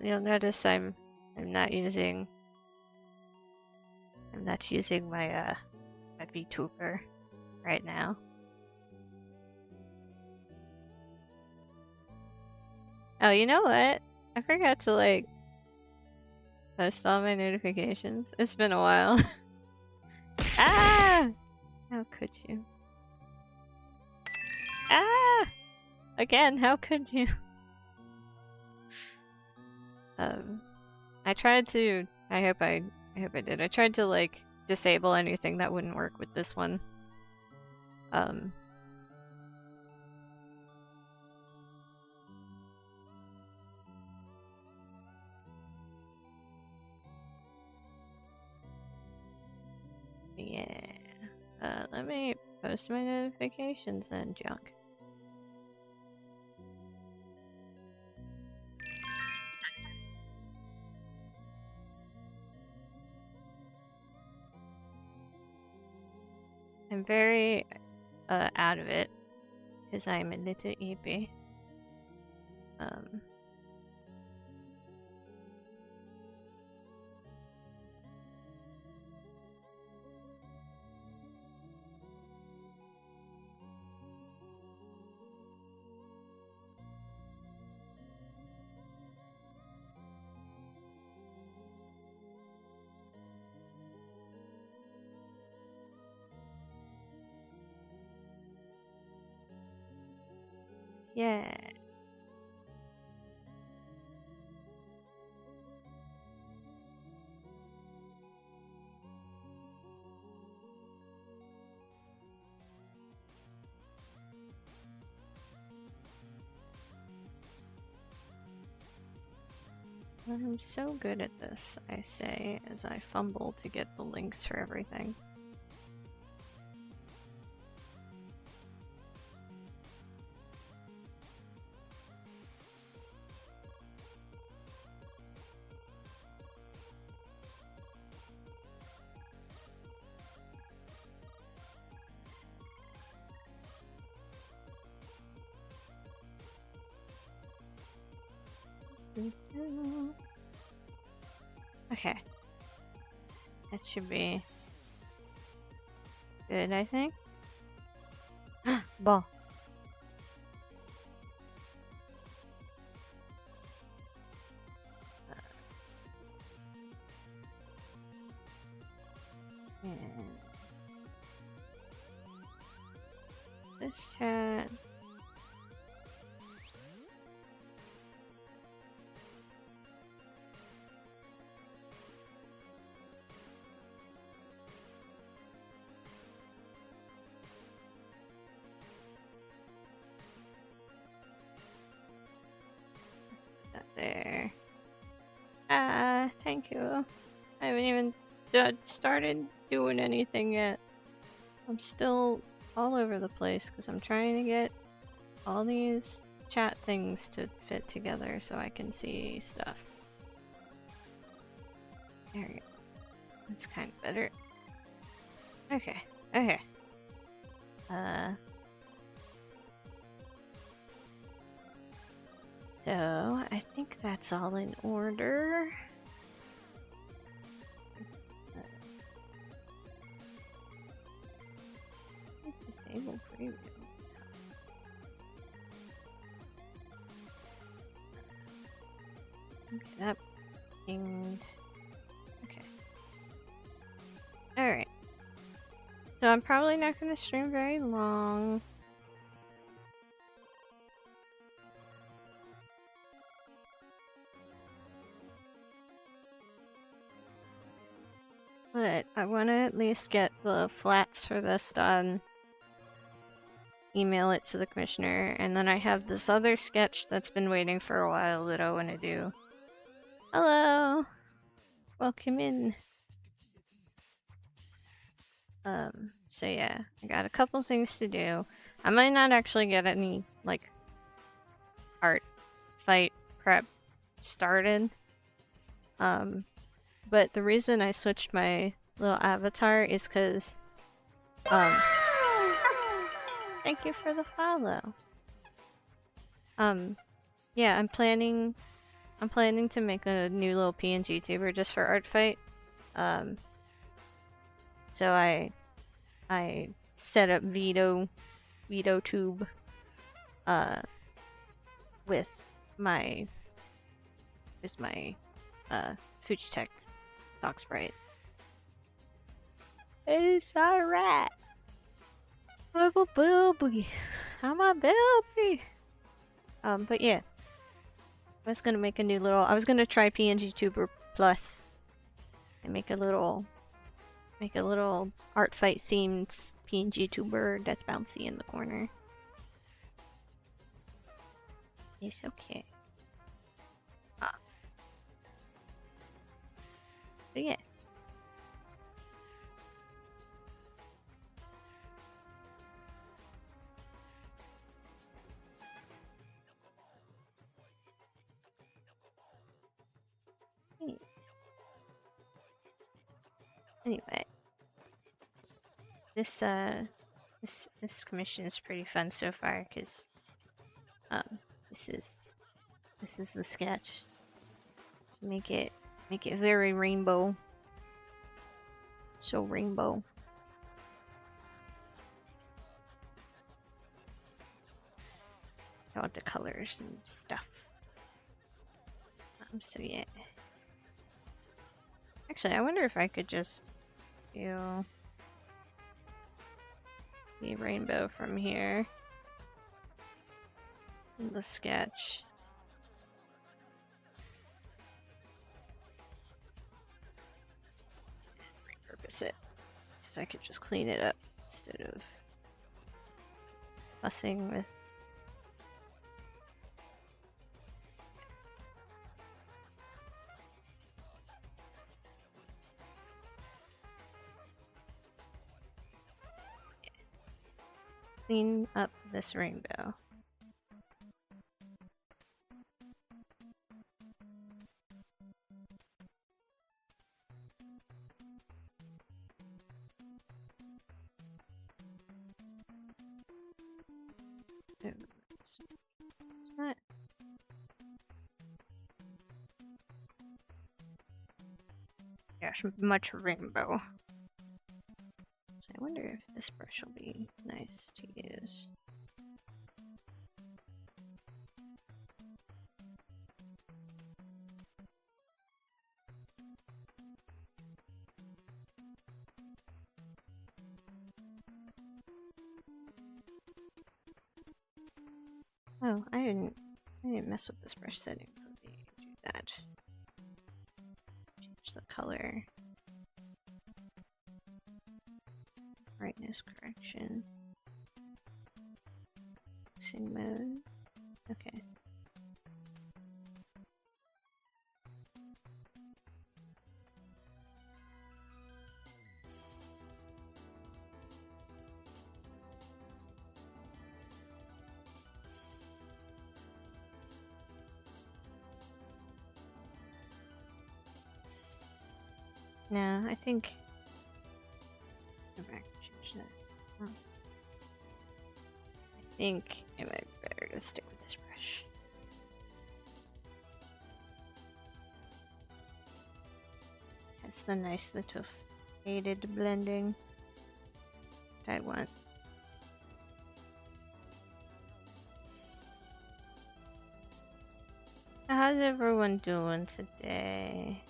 you'll notice I'm not using my my VTuber right now. Oh, you know what? I forgot to like post all my notifications. It's been a while. Ah! How could you? Ah! Again, how could you? I tried to. I hope I did. I tried to like disable anything that wouldn't work with this one. Yeah. Let me post my notifications then, junk. I'm very out of it because I'm a little EP. Yeah. I'm so good at this, I say, as I fumble to get the links for everything. Okay. That should be good, I think. Ball. And this chat. That there. Thank you. I haven't even started doing anything yet. I'm still all over the place because I'm trying to get all these chat things to fit together so I can see stuff. There we go. That's kind of better. Okay. Okay. So I think that's all in order. Disable preview. Okay, that pinged. Okay. Alright. So I'm probably not going to stream very long. But I want to at least get the flats for this done. Email it to the commissioner, and then I have this other sketch that's been waiting for a while that I want to do. Hello! Welcome in. So yeah, I got a couple things to do. I might not actually get any, like, art fight prep started. But the reason I switched my little avatar is because, thank you for the follow. Yeah, I'm planning I'm planning to make a new little PNG tuber just for art fight. So I set up Veto Tube with my Fujitech Doc Sprite. It's alright. I'm a baby. I'm a baby. But yeah. I was gonna make a new little. I was gonna try PNG Tuber Plus and make a little art fight themed PNG Tuber that's bouncy in the corner. It's okay. But yeah. Anyway, this commission is pretty fun so far because this is the sketch. Make it very rainbow. So rainbow. All the colors and stuff. So yeah. Actually, I wonder if I could just do the rainbow from here in the sketch. Repurpose it, because I could just clean it up instead of fussing with. Clean up this rainbow. It's not. Gosh, much rainbow. So I wonder if this brush will be nice to use. Oh, I didn't mess with this brush settings. Let me do that. Change the color. Brightness correction. Mixing mode. Okay. No, I think. Go back and change that. Oh. I think it might be better to stick with this brush. Has the nice little faded blending that I want. How's everyone doing today?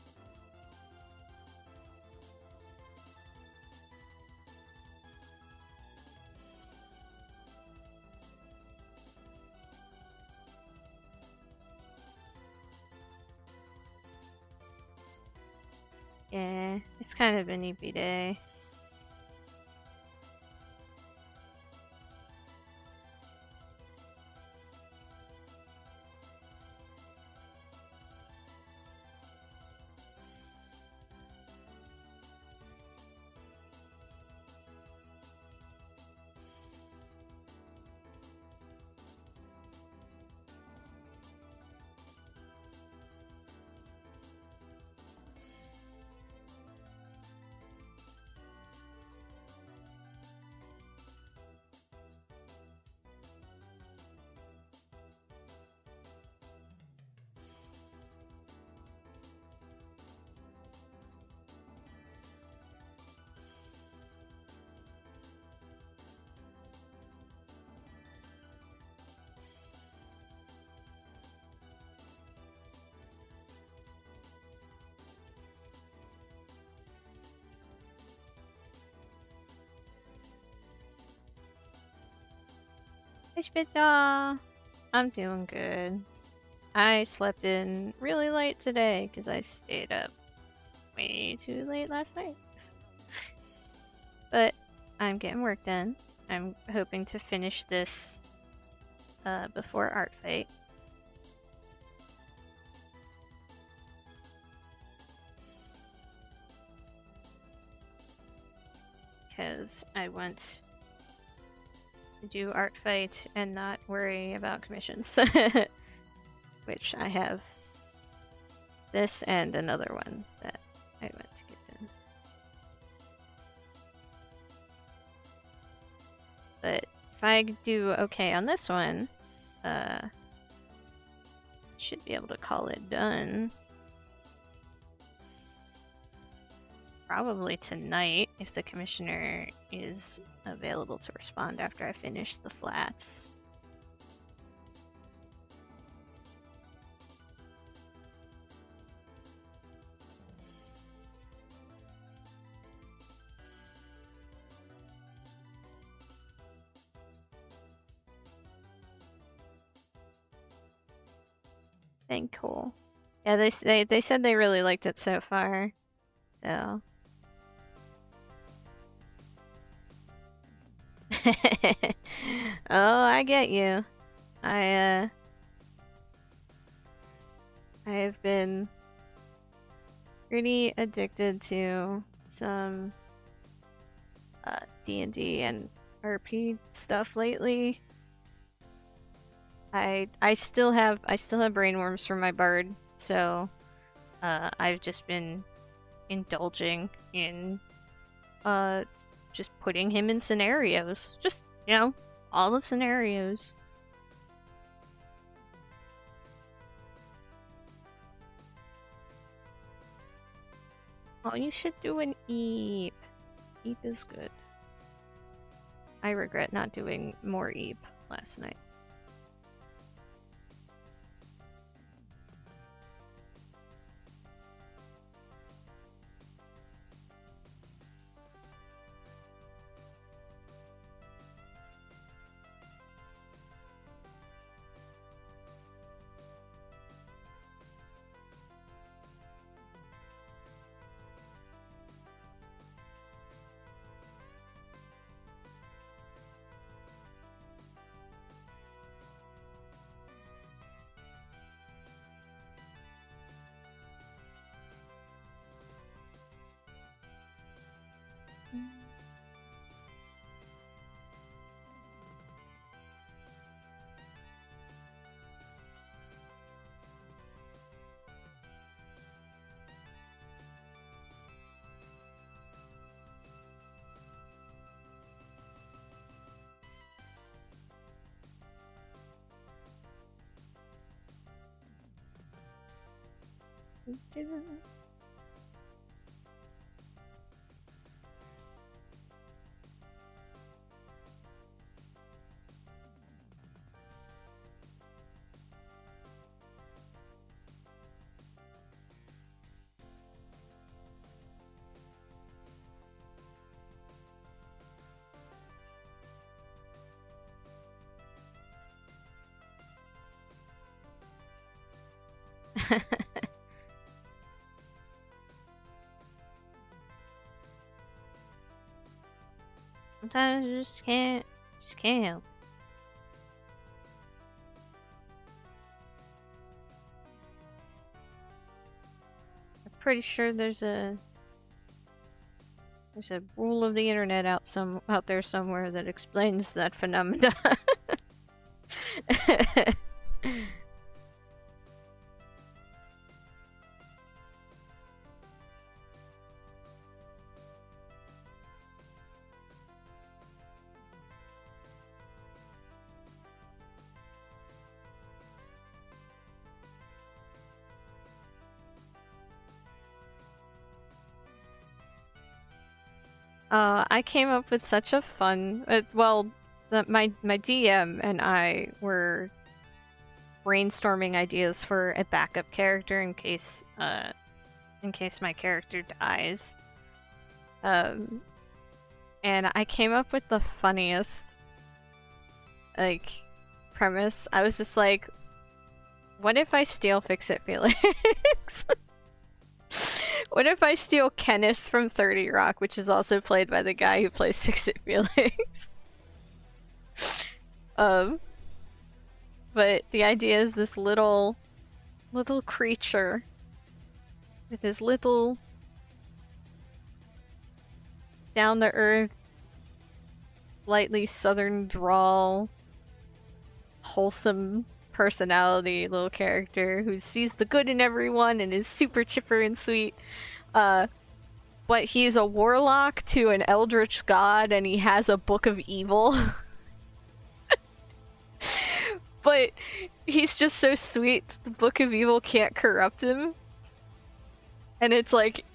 Yeah, it's kind of an eepy day. Hey, Spitjaw! I'm doing good. I slept in really late today because I stayed up way too late last night. But I'm getting work done. I'm hoping to finish this before art fight. Because I want to do art fight and not worry about commissions. Which I have this and another one that I want to get done. But if I do okay on this one, should be able to call it done. Probably tonight, if the commissioner is available to respond after I finish the flats. Thank cool. Yeah, they said they really liked it so far. So oh, I get you. I've been pretty addicted to some D&D and RP stuff lately. I still have brainworms from my bard, so I've just been indulging in just putting him in scenarios. Just, all the scenarios. Oh, you should do an Eep. Eep is good. I regret not doing more Eep last night. Sometimes you just can't help. I'm pretty sure there's a rule of the internet out there somewhere that explains that phenomenon. I came up with such a fun. My DM and I were brainstorming ideas for a backup character in case my character dies. And I came up with the funniest, like, premise, I was just like, what if I steal Fix-It Felix? What if I steal Kenneth from 30 Rock, which is also played by the guy who plays Fix-It Felix? But the idea is this little creature with his little down-to-earth, lightly southern drawl, wholesome personality little character who sees the good in everyone and is super chipper and sweet. But he's a warlock to an eldritch god and he has a book of evil. But he's just so sweet, the book of evil can't corrupt him. And it's like,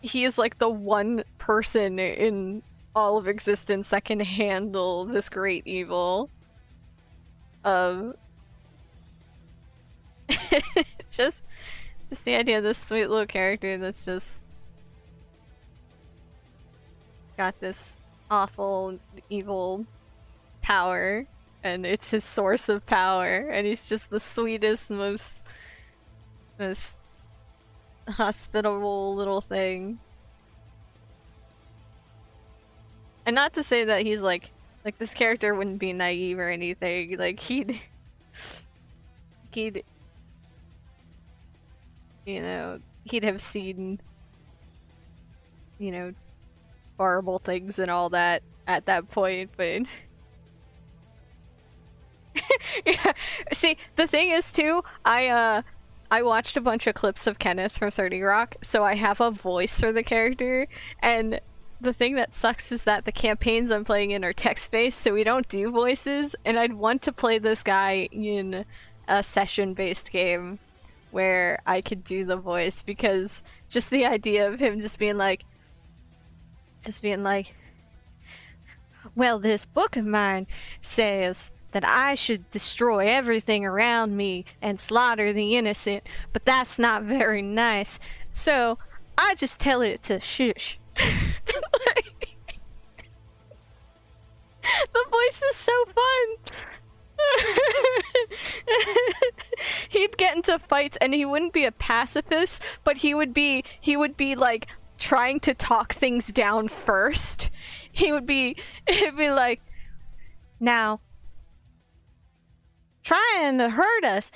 he is like the one person in all of existence that can handle this great evil. just the idea of this sweet little character that's just got this awful evil power, and it's his source of power, and he's just the sweetest, most hospitable little thing. And not to say that he's like this character wouldn't be naive or anything, like he'd you know, he'd have seen, you know, horrible things and all that at that point, but yeah. See, the thing is too, I watched a bunch of clips of Kenneth from 30 Rock, so I have a voice for the character, and the thing that sucks is that the campaigns I'm playing in are text-based, so we don't do voices, and I'd want to play this guy in a session-based game where I could do the voice, because just the idea of him just being like, well, this book of mine says that I should destroy everything around me and slaughter the innocent, but that's not very nice, so I just tell it to shush. The voice is so fun. He'd get into fights and he wouldn't be a pacifist, but he would be like trying to talk things down first. He'd be like, now trying to hurt us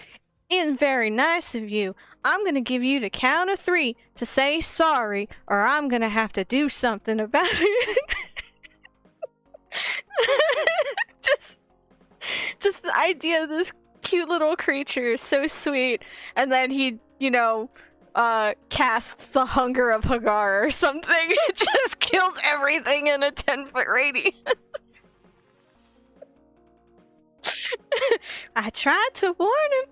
isn't very nice of you. I'm gonna give you the count of 3 to say sorry, or I'm gonna have to do something about it. just the idea of this cute little creature is so sweet, and then he, you know, casts the Hunger of Hagar or something. It just kills everything in a 10-foot radius. I tried to warn him.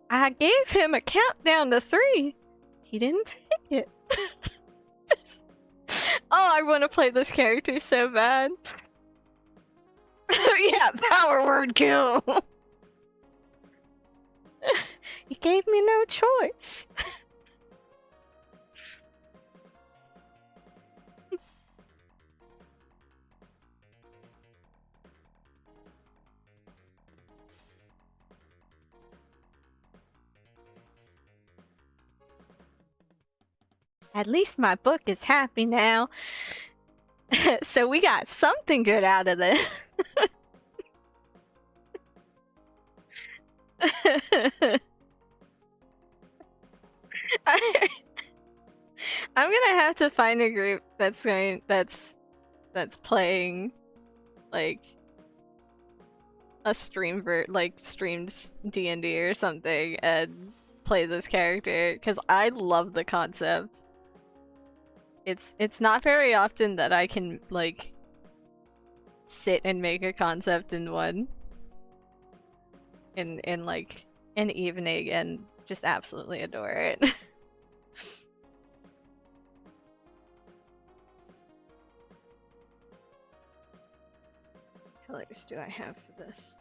I gave him a countdown to 3. He didn't take it. Oh, I want to play this character so bad. Yeah, power word kill. He gave me no choice. At least my book is happy now. So we got something good out of this. I'm gonna have to find a group that's playing like a streamed D&D or something and play this character, because I love the concept. It's not very often that I can like sit and make a concept in like an evening and just absolutely adore it. What colors do I have for this?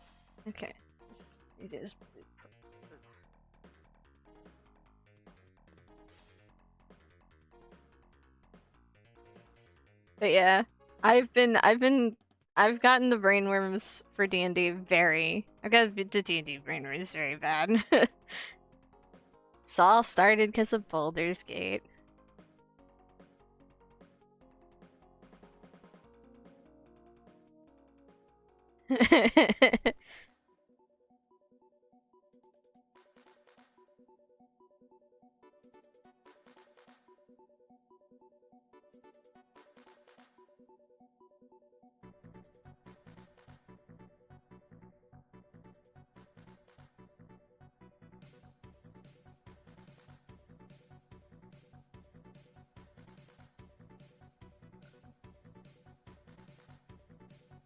Okay, it is blue purple. But yeah, I've been I've gotten the brainworms for D&D very... I've got the D&D brainworms very bad. It's all started because of Baldur's Gate.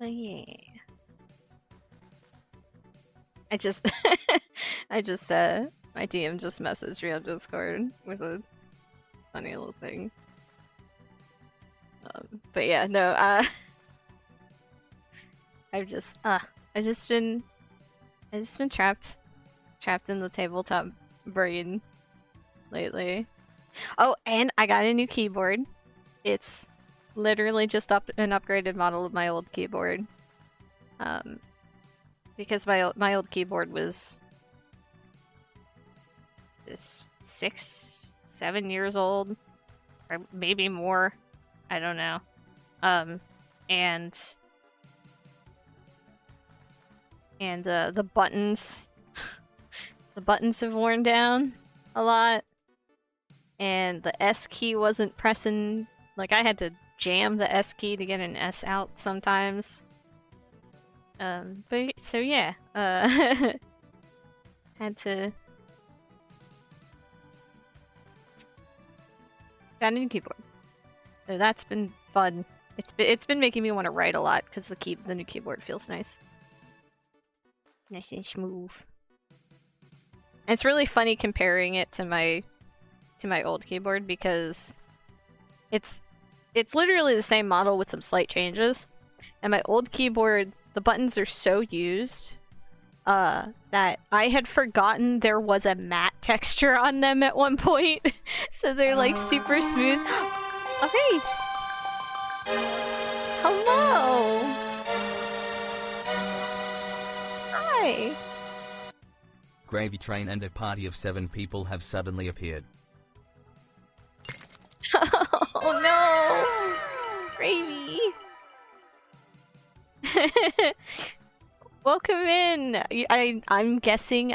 Oh, yeah. I just my DM just messaged me on Discord with a funny little thing. But yeah, no, I've just been trapped in the tabletop brain lately. Oh, and I got a new keyboard. It's literally just an upgraded model of my old keyboard. Because my old keyboard was just 6-7 years old, or maybe more. I don't know. And the buttons have worn down a lot, and the S key wasn't pressing. Like, I had to jam the S key to get an S out sometimes. But so yeah, had to got a new keyboard. So that's been fun. It's been making me want to write a lot because the new keyboard feels nice. Nice and smooth. And it's really funny comparing it to my old keyboard because it's literally the same model with some slight changes. And my old keyboard, the buttons are so used that I had forgotten there was a matte texture on them at one point. So they're like super smooth. Okay. Hello. Hi. Gravy train and a party of 7 people have suddenly appeared. Oh no! Gravy! Welcome in! I'm guessing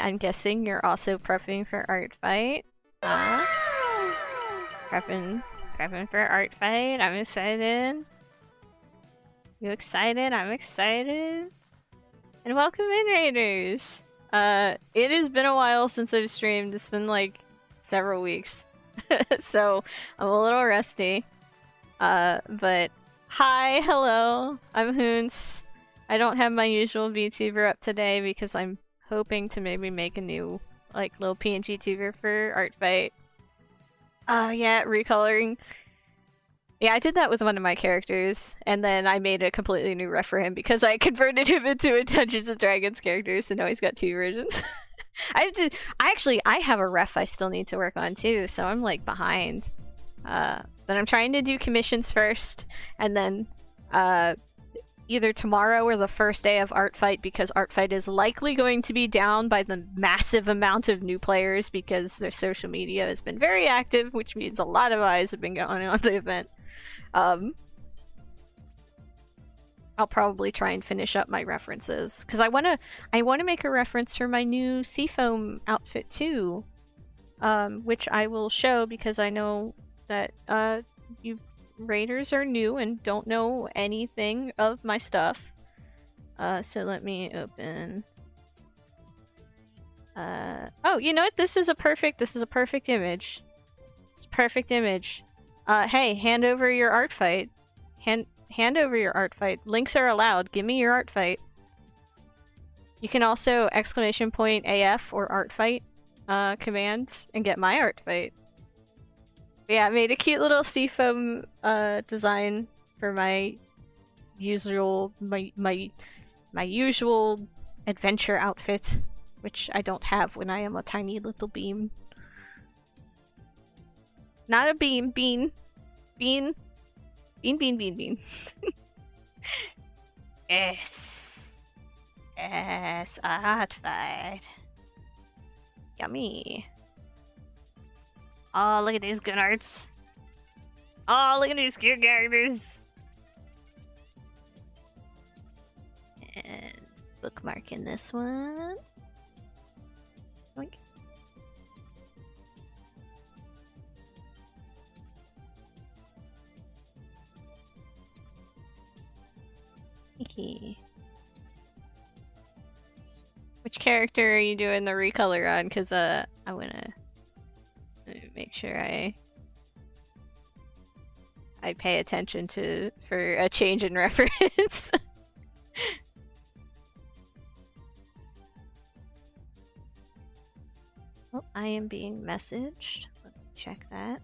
you're also prepping for art fight. Prepping for art fight. I'm excited. You excited? I'm excited. And welcome in, Raiders! It has been a while since I've streamed. It's been like several weeks. So I'm a little rusty. But hi, hello, I'm Hoons. I don't have my usual VTuber up today because I'm hoping to maybe make a new, like, little PNG tuber for art fight. Yeah, recoloring. Yeah, I did that with one of my characters, and then I made a completely new ref for him because I converted him into a Dungeons and Dragons character, so now he's got 2 versions. I have a ref I still need to work on too, so I'm like behind. But I'm trying to do commissions first, and then either tomorrow or the first day of Art Fight, because Art Fight is likely going to be down by the massive amount of new players because their social media has been very active, which means a lot of eyes have been going on the event. I'll probably try and finish up my references because I wanna make a reference for my new Seafoam outfit too, which I will show because I know that you raiders are new and don't know anything of my stuff. So let me open. Oh, you know what? This is a perfect image. It's a perfect image. Hey, hand over your art fight. Hand over your art fight. Links are allowed. Give me your art fight. You can also !AF or art fight commands and get my art fight. Yeah, I made a cute little seafoam design for my usual adventure outfit, which I don't have when I am a tiny little beam. Not a beam, bean. Bean. Bean. Yes. Yes, a hot fight. Yummy. Oh, look at these good arts. Oh, look at these cute characters. And bookmarking this one. Oink. Which character are you doing the recolor on? Cause I wanna make sure I pay attention to for a change in reference. Oh, I am being messaged. Let me check that.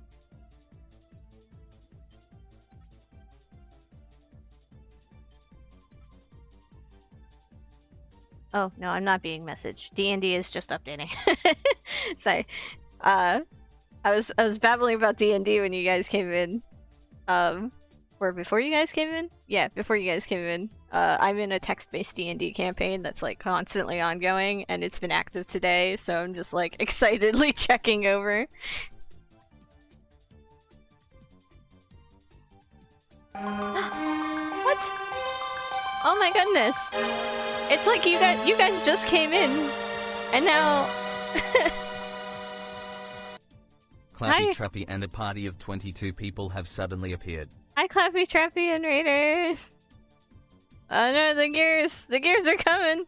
Oh, no, I'm not being messaged. D&D is just updating. Sorry. I was babbling about D&D when you guys came in. Or before you guys came in? Yeah, before you guys came in. I'm in a text-based D&D campaign that's like constantly ongoing, and it's been active today, so I'm just like excitedly checking over. What? Oh my goodness. It's like you guys just came in, and now... Clappy Trappy and a party of 22 people have suddenly appeared. Hi, Clappy Trappy and Raiders! Oh no, the gears are coming!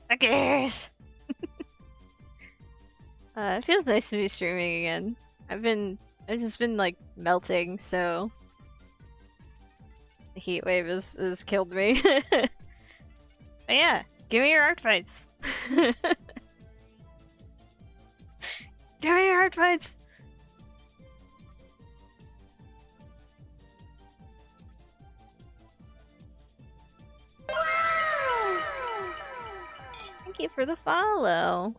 The gears! It feels nice to be streaming again. I've just been like melting, so the heat wave has killed me. But yeah, give me your art fights. Give me your art fights. Thank you for the follow.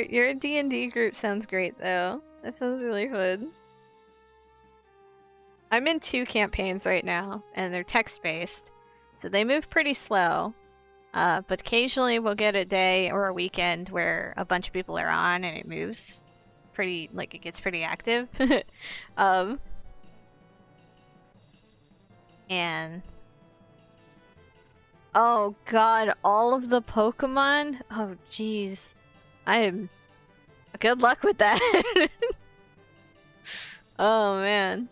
Your D&D group sounds great though. That sounds really fun. I'm in 2 campaigns right now, and they're text-based, so they move pretty slow. But occasionally we'll get a day or a weekend where a bunch of people are on and it moves pretty, like it gets pretty active. And oh god, all of the Pokemon? Oh jeez. Good luck with that. Oh man.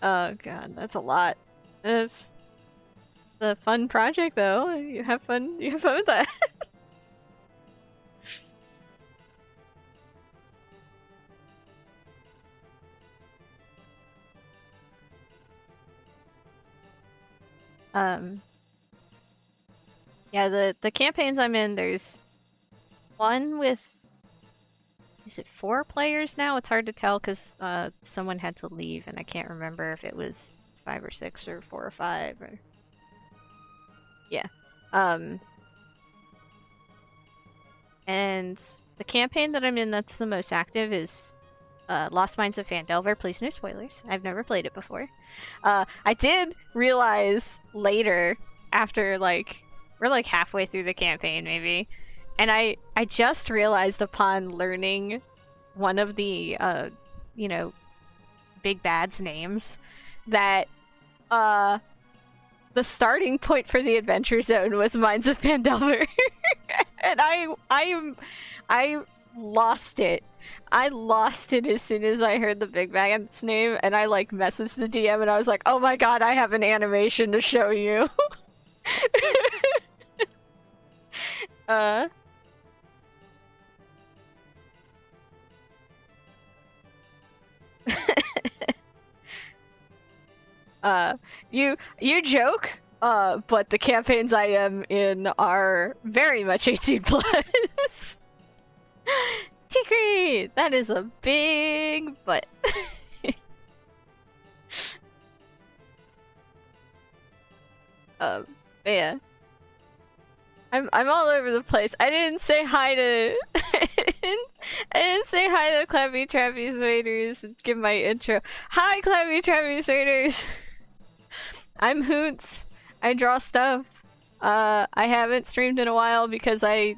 Oh god, that's a lot. It's a fun project though. You have fun with that. Yeah, the campaigns I'm in, there's one with, is it 4 players now? It's hard to tell because someone had to leave and I can't remember if it was 5 or 6 or 4 or 5 or... Yeah. And the campaign that I'm in that's the most active is Lost Mines of Phandelver. Please no spoilers. I've never played it before. I did realize later, after like, we're like halfway through the campaign maybe, and I just realized upon learning one of the, you know, big bad's names that the starting point for the adventure zone was Mines of Phandelver. And I lost it. I lost it as soon as I heard the big bad's name, and I like messaged the DM and I was like, oh my god, I have an animation to show you. You joke, but the campaigns I am in are very much 18 plus. Tikri! That is a big butt. But yeah. I'm all over the place. I didn't say hi to I didn't say hi to Clappy Trappy Raiders and give my intro. Hi Clappy Trappy Raiders! I'm Hoots. I draw stuff. I haven't streamed in a while because I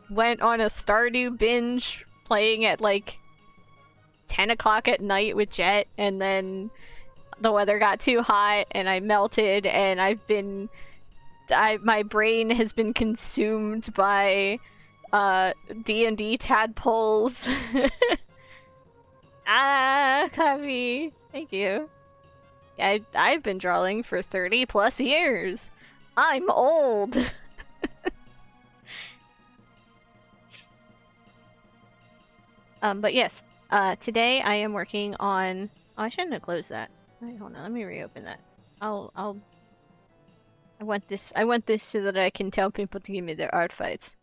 went on a Stardew binge playing at like 10 o'clock at night with Jet, and then the weather got too hot and I melted, and my brain has been consumed by D&D tadpoles. Ah, Kavi. Thank you. I've been drawing for 30 plus years. I'm old. But yes, today I am working on. Oh, I shouldn't have closed that. Wait, hold on, let me reopen that. I want this. I want this so that I can tell people to give me their art fights.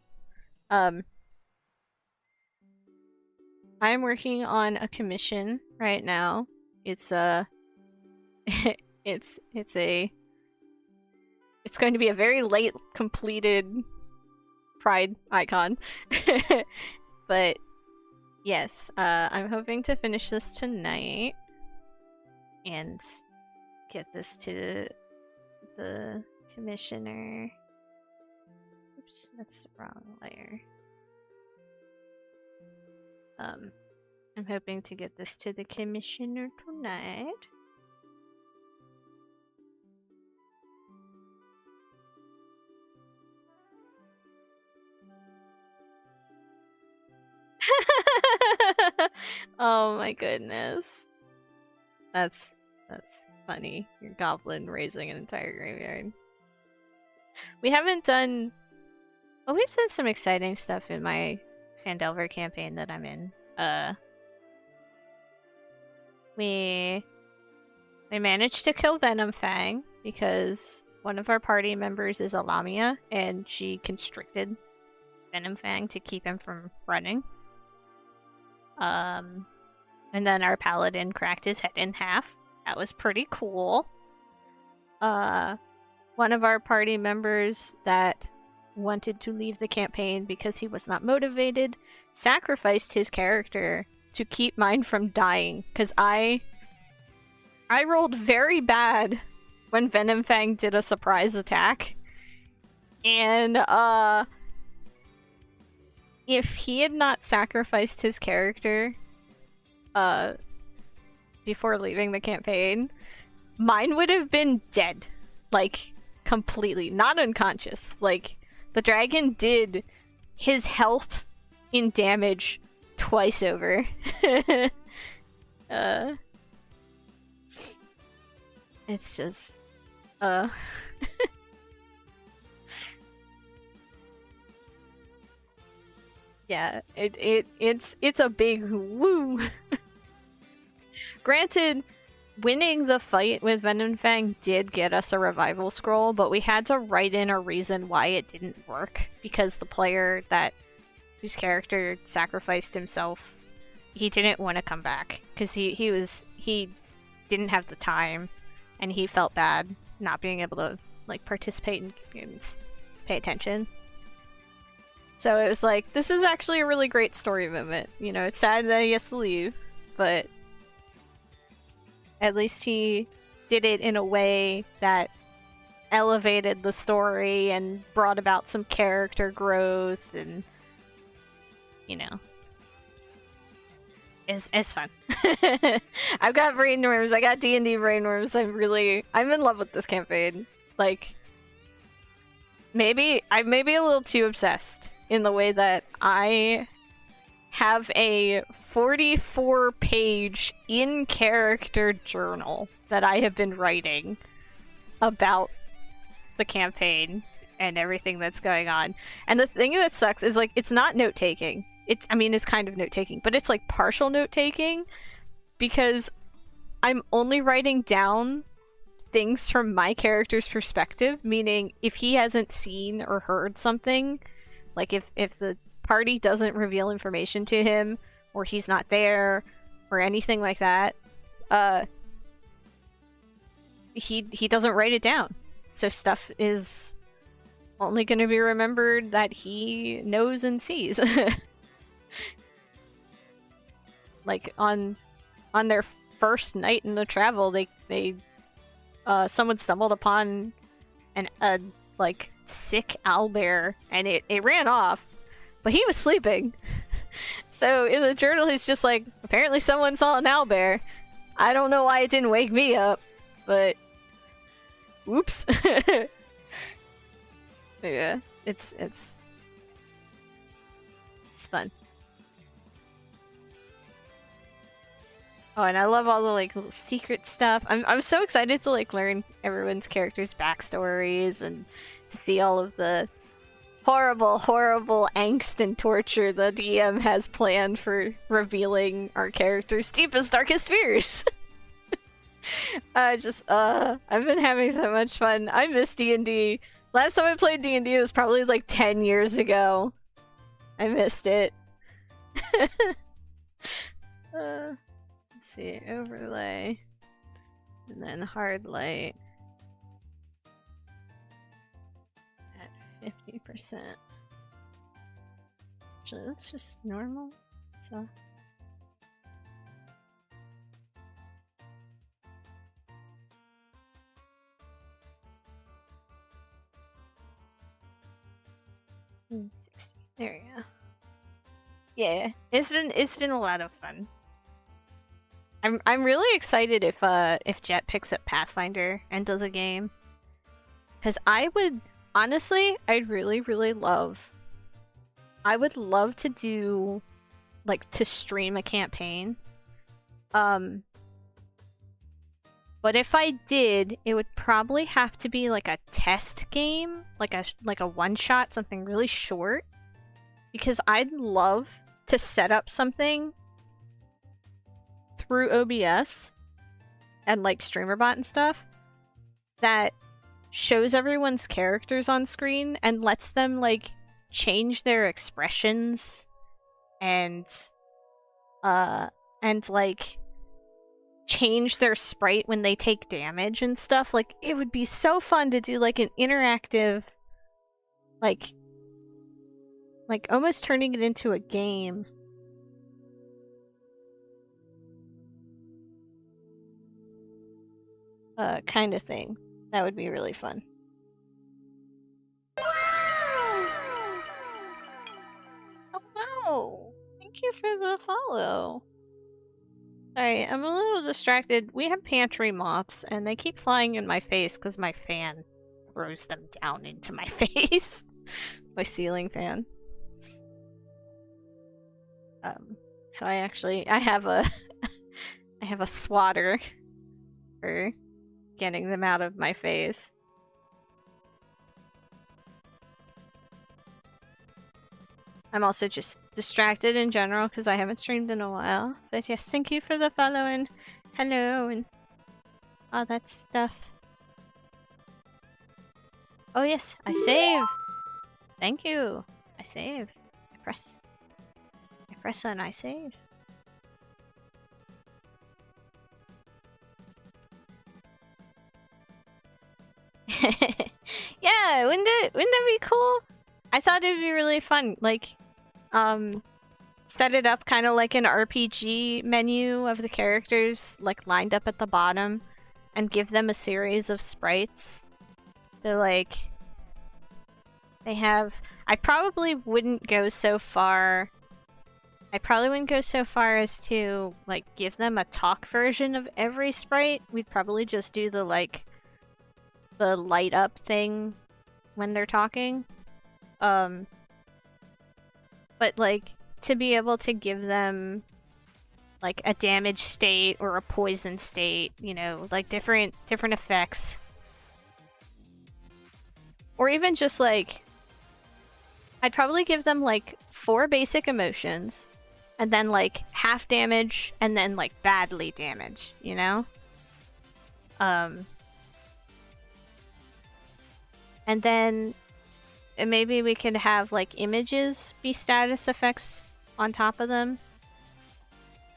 I'm working on a commission right now. It's it's going to be a very late completed Pride icon. But yes, I'm hoping to finish this tonight and get this to the commissioner. Oops, that's the wrong layer. I'm hoping to get this to the commissioner tonight. Oh my goodness. That's funny. Your goblin raising an entire graveyard. We haven't done... Well, we've done some exciting stuff in my Phandelver campaign that I'm in. We managed to kill Venom Fang because one of our party members is a Lamia, and she constricted Venom Fang to keep him from running. And then our paladin cracked his head in half. That was pretty cool. One of our party members that wanted to leave the campaign because he was not motivated sacrificed his character to keep mine from dying, because I rolled very bad when Venom Fang did a surprise attack. And if he had not sacrificed his character before leaving the campaign, mine would have been dead. Like, completely. Not unconscious. Like, the dragon did his health in damage twice over. It's just... Yeah, it's a big woo. Granted, winning the fight with Venom Fang did get us a revival scroll, but we had to write in a reason why it didn't work, because the player whose character sacrificed himself, he didn't want to come back because he didn't have the time, and he felt bad not being able to like participate in games, pay attention. So it was like, this is actually a really great story moment. You know, it's sad that he has to leave, but at least he did it in a way that elevated the story and brought about some character growth, and you know, it's fun. I've got brainworms, I got D&D brainworms. I'm in love with this campaign. Like, maybe I may be a little too obsessed in the way that I have a 44-page in-character journal that I have been writing about the campaign and everything that's going on. And the thing that sucks is, like, it's not note-taking. It's kind of note-taking, but it's like partial note-taking, because I'm only writing down things from my character's perspective, meaning if he hasn't seen or heard something, like if the party doesn't reveal information to him, or he's not there, or anything like that, he doesn't write it down. So stuff is only going to be remembered that he knows and sees. Like on their first night in the travel, they someone stumbled upon a like sick owlbear, and it ran off, but he was sleeping. So in the journal, he's just like, apparently someone saw an owlbear. I don't know why it didn't wake me up, but whoops. Yeah, it's fun. Oh, and I love all the like little secret stuff. I'm so excited to like learn everyone's characters' backstories and to see all of the horrible angst and torture the DM has planned for revealing our characters' deepest, darkest fears. I've been having so much fun. I miss D&D. Last time I played D&D was probably like 10 years ago. I missed it. Let's see, overlay, and then hard light at 50%. Actually, that's just normal. So. There we go. Yeah, it's been a lot of fun. I'm really excited if Jet picks up Pathfinder and does a game, because I would honestly, I'd really love. I would love to do, like, to stream a campaign. But if I did, it would probably have to be like a test game, like a one shot, something really short, because I'd love to set up something through OBS and like StreamerBot and stuff that shows everyone's characters on screen and lets them like change their expressions and like change their sprite when they take damage and stuff. Like, it would be so fun to do like an interactive, like almost turning it into a game. Kind of thing. That would be really fun. Oh wow! Thank you for the follow. Sorry, I'm a little distracted. We have pantry moths, and they keep flying in my face because my fan throws them down into my face. My ceiling fan. So I have a I have a swatter for getting them out of my face. I'm also just distracted in general because I haven't streamed in a while. But yes, thank you for the follow and hello and all that stuff. Oh yes, I save! Thank you! I save. I press and I save. Yeah, wouldn't that be cool? I thought it'd be really fun. Like, set it up kind of like an RPG menu of the characters, like, lined up at the bottom, and give them a series of sprites. So, like, they have... I probably wouldn't go so far as to, like, give them a talk version of every sprite. We'd probably just do the, like, the light up thing when they're talking. But, like, to be able to give them, like, a damage state or a poison state, you know, like, different effects. Or even just, like, I'd probably give them, like, 4 basic emotions, and then, like, half damage, and then, like, badly damage, you know? And then maybe we could have, like, images be status effects on top of them.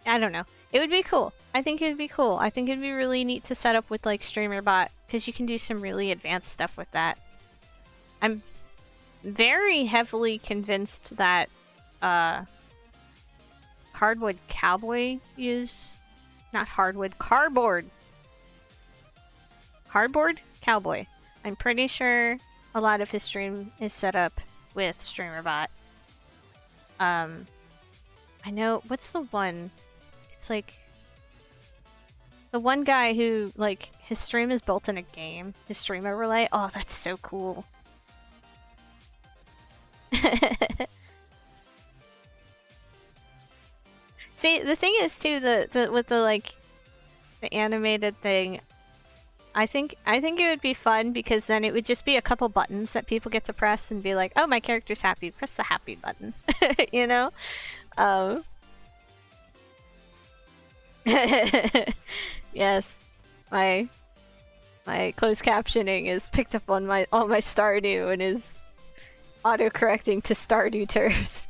I don't know. It would be cool. I think it would be cool. I think it'd be really neat to set up with like StreamerBot because you can do some really advanced stuff with that. I'm very heavily convinced that Hardwood Cowboy not hardwood, cardboard Cowboy. I'm pretty sure a lot of his stream is set up with StreamerBot. I know, what's the one? It's like the one guy who, like, his stream is built in a game. His stream overlay. Oh, that's so cool. See, the thing is too, with the animated thing, I think it would be fun because then it would just be a couple buttons that people get to press and be like, oh, my character's happy. Press the happy button. You know? Yes. My closed captioning is picked up on all my Stardew and is auto-correcting to Stardew terms.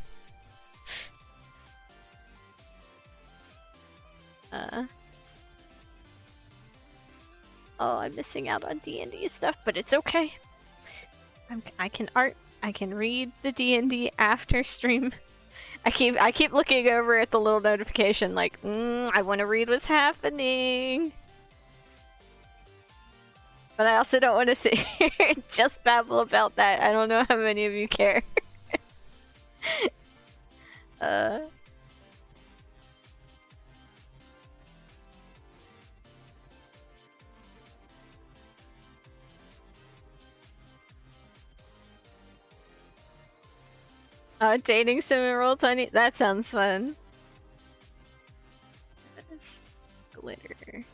Oh, I'm missing out on D&D stuff, but it's okay. I can read the D&D after stream. I keep looking over at the little notification like, I want to read what's happening. But I also don't want to sit here and just babble about that. I don't know how many of you care. Dating sim and Roll20? That sounds fun. Glitter.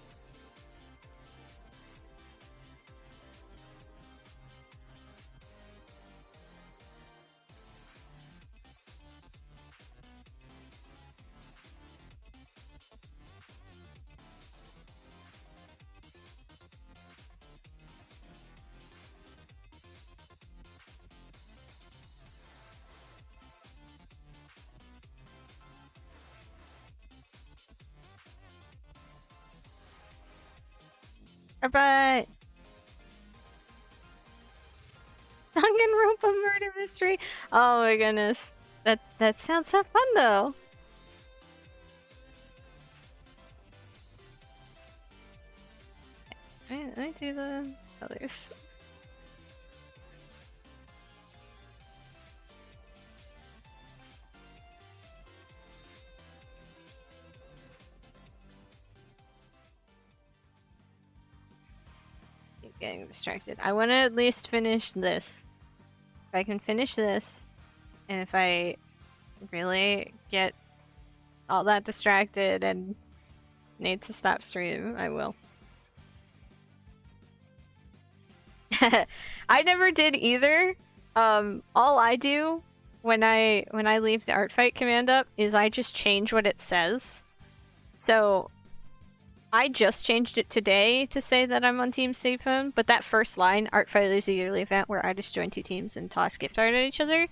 Alright. Danganronpa murder mystery. Oh my goodness. That sounds so fun though. Let me do the others. Getting distracted. I want to at least finish this. If I can finish this, and if I really get all that distracted and need to stop stream, I will. I never did either. All I do when I leave the art fight command up is I just change what it says. So I just changed it today to say that I'm on Team Stay Phone, but that first line, Art Fight is a yearly event where artists join two teams and toss gift art at each other,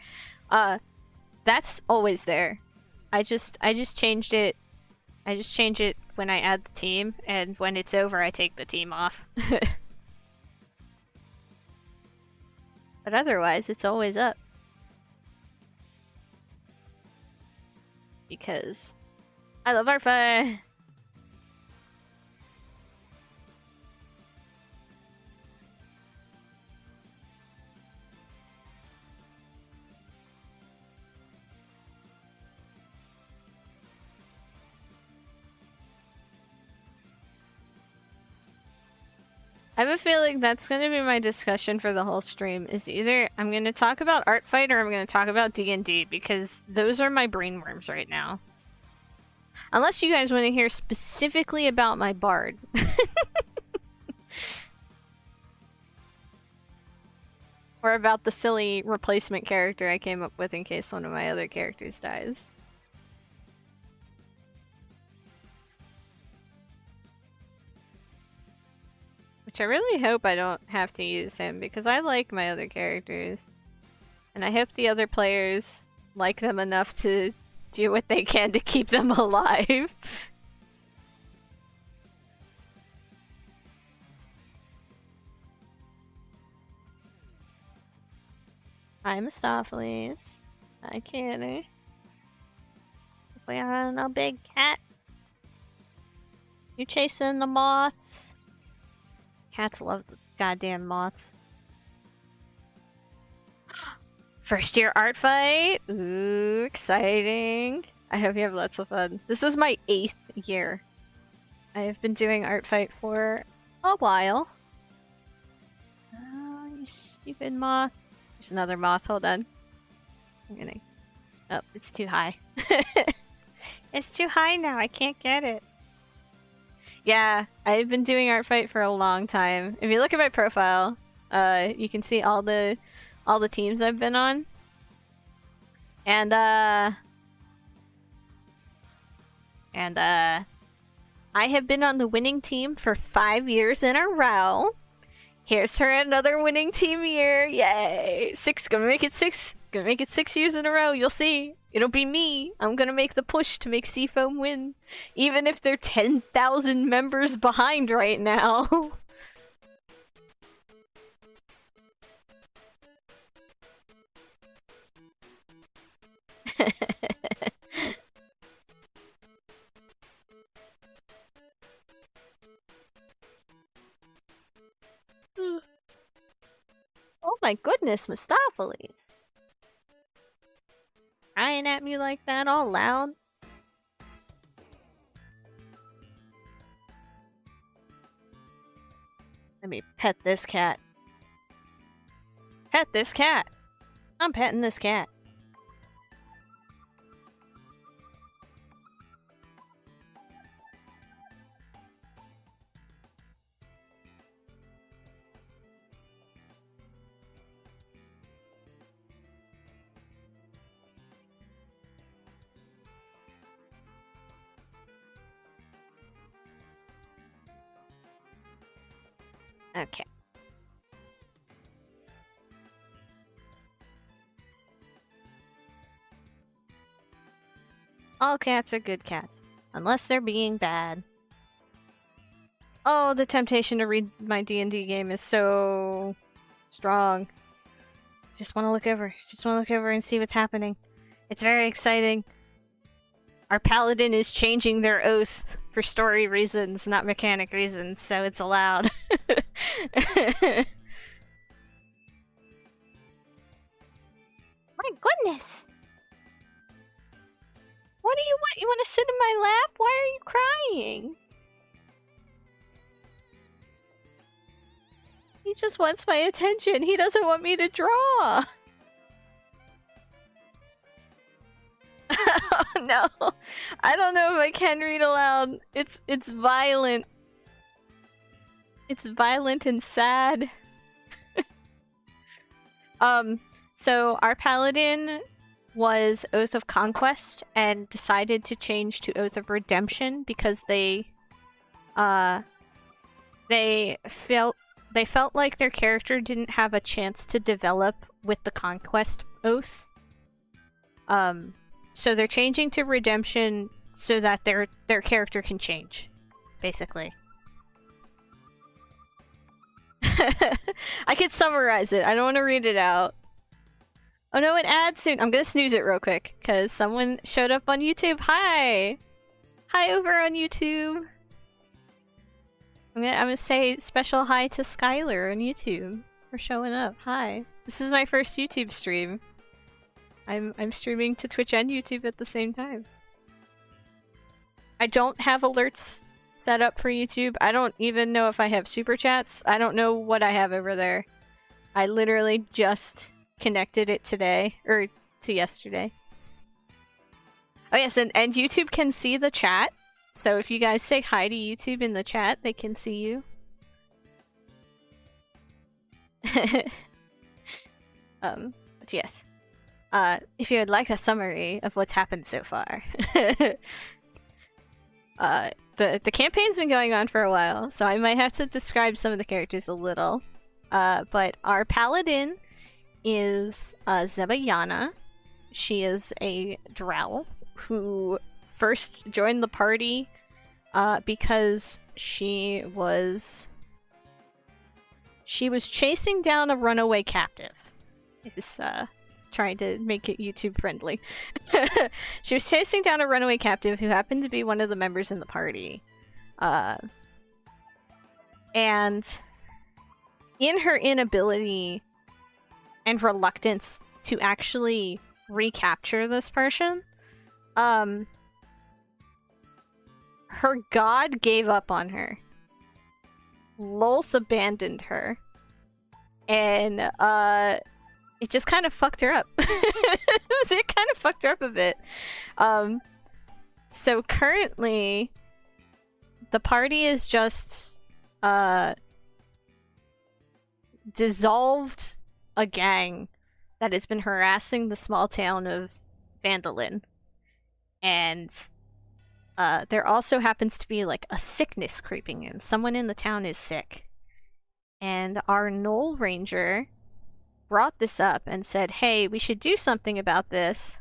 that's always there. I just changed it. I just change it when I add the team, and when it's over, I take the team off. But otherwise, it's always up. Because I love Art Fight! I have a feeling that's going to be my discussion for the whole stream, is either I'm going to talk about Art Fight or I'm going to talk about D&D, because those are my brainworms right now. Unless you guys want to hear specifically about my bard. Or about the silly replacement character I came up with in case one of my other characters dies. Which I really hope I don't have to use him, because I like my other characters. And I hope the other players like them enough to do what they can to keep them alive. Hi, Mistopheles. Hi, Kitty. We are no big cat. You chasing the moths? Cats love the goddamn moths. First year art fight! Ooh, exciting. I hope you have lots of fun. This is my 8th year. I have been doing art fight for a while. Oh, you stupid moth. There's another moth, hold on. I'm gonna... Oh, it's too high. It's too high now, I can't get it. Yeah, I've been doing art fight for a long time. If you look at my profile, you can see all the teams I've been on. And I have been on the winning team for 5 years in a row. Here's her another winning team year. Yay! Gonna make it 6 years in a row. You'll see. It'll be me. I'm gonna make the push to make Seafoam win. Even if they're 10,000 members behind right now. Oh my goodness, Mistopheles. Crying at me like that all loud. Let me pet this cat. Pet this cat. I'm petting this cat. Okay. All cats are good cats, unless they're being bad. Oh, the temptation to read my D&D game is so strong. Just want to look over. Just want to look over and see what's happening. It's very exciting. Our paladin is changing their oath for story reasons, not mechanic reasons, so it's allowed. My goodness! What do you want? You want to sit in my lap? Why are you crying? He just wants my attention. He doesn't want me to draw. Oh, no. I don't know if I can read aloud. It's violent. It's violent and sad. So our paladin was Oath of Conquest and decided to change to Oath of Redemption because they felt like their character didn't have a chance to develop with the Conquest Oath. So they're changing to Redemption so that their character can change, basically. I can summarize it. I don't want to read it out. Oh no, an ad soon. I'm gonna snooze it real quick, because someone showed up on YouTube. Hi! Hi over on YouTube. I'm gonna say special hi to Skylar on YouTube for showing up. Hi. This is my first YouTube stream. I'm streaming to Twitch and YouTube at the same time. I don't have alerts set up for YouTube. I don't even know if I have super chats. I don't know what I have over there. I literally just connected it today, or to yesterday. Oh yes, and YouTube can see the chat. So if you guys say hi to YouTube in the chat, they can see you. But yes. If you would like a summary of what's happened so far. The campaign's been going on for a while, so I might have to describe some of the characters a little. But our paladin is Zebayana. She is a drow. who first joined the party because she was chasing down a runaway captive. Is trying to make it YouTube friendly. She was chasing down a runaway captive who happened to be one of the members in the party. And in her inability and reluctance to actually recapture this person, her god gave up on her. Lolth abandoned her. And, it just kind of fucked her up. It kind of fucked her up a bit. So currently, the party is just, dissolved a gang that has been harassing the small town of Vandalin. And there also happens to be like a sickness creeping in. Someone in the town is sick. And our Knoll Ranger brought this up and said, hey, we should do something about this.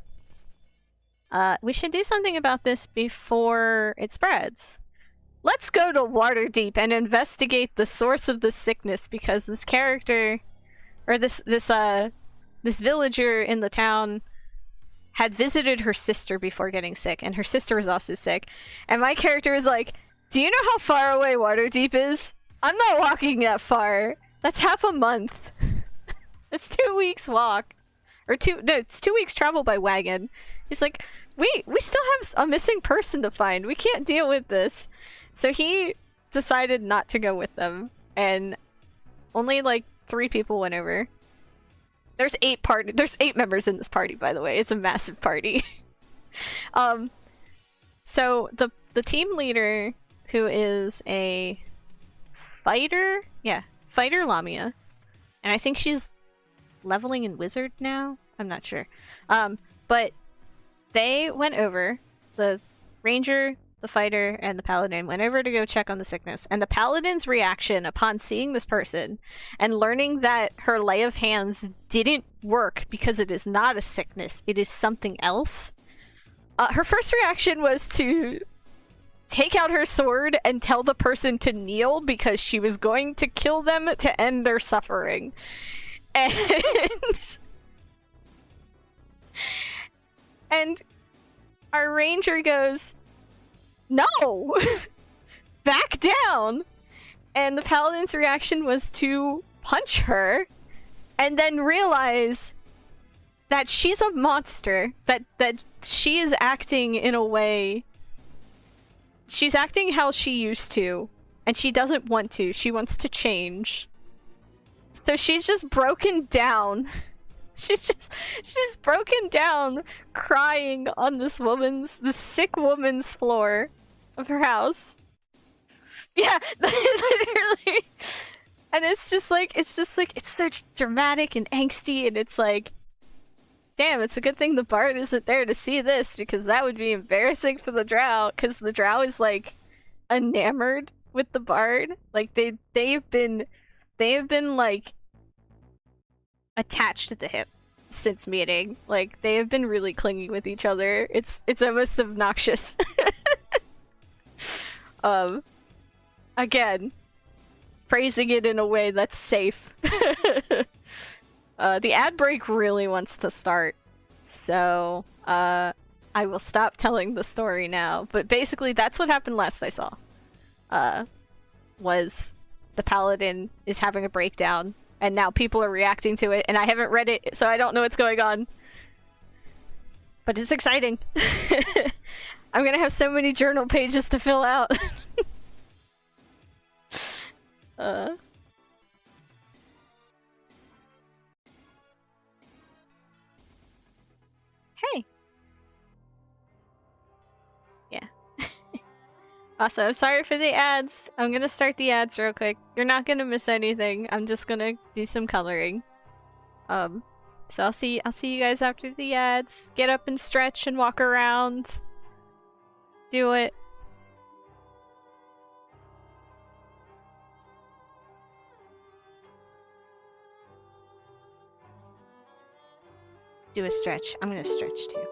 We should do something about this before it spreads. Let's go to Waterdeep and investigate the source of the sickness, because this character, or this villager in the town had visited her sister before getting sick, and her sister was also sick. And my character was like, do you know how far away Waterdeep is? I'm not walking that far. That's half a month. It's 2 weeks walk. It's 2 weeks travel by wagon. He's like, we still have a missing person to find. We can't deal with this. So he decided not to go with them, and only like 3 people went over. There's 8 members in this party, by the way. It's a massive party. So the team leader, who is a fighter, fighter Lamia, and I think she's leveling in wizard now. I'm not sure. But they went over. The ranger, the fighter, and the paladin went over to go check on the sickness. And the paladin's reaction upon seeing this person and learning that her lay of hands didn't work because it is not a sickness, it is something else. Her first reaction was to take out her sword and tell the person to kneel because she was going to kill them to end their suffering. And our ranger goes, no! Back down! And the paladin's reaction was to punch her and then realize that she's a monster, that she is acting in a way. She's acting how she used to, and she doesn't want to. She wants to change. So she's just broken down. She's broken down, crying on this sick woman's floor of her house. Yeah, literally. And it's so dramatic and angsty, and it's like, damn, it's a good thing the bard isn't there to see this, because that would be embarrassing for the drow, because the drow is like enamored with the bard. Like they've been like attached at the hip since meeting. Like they have been really clingy with each other. It's almost obnoxious. Again, phrasing it in a way that's safe. The ad break really wants to start, so I will stop telling the story now. But basically, that's what happened last I saw. Was the paladin is having a breakdown, and now people are reacting to it, and I haven't read it, so I don't know what's going on. But it's exciting. I'm gonna have so many journal pages to fill out. Hey. Yeah. Also, I'm sorry for the ads. I'm gonna start the ads real quick. You're not gonna miss anything. I'm just gonna do some coloring. So I'll see you guys after the ads. Get up and stretch and walk around. Do it. Do a stretch. I'm gonna stretch too.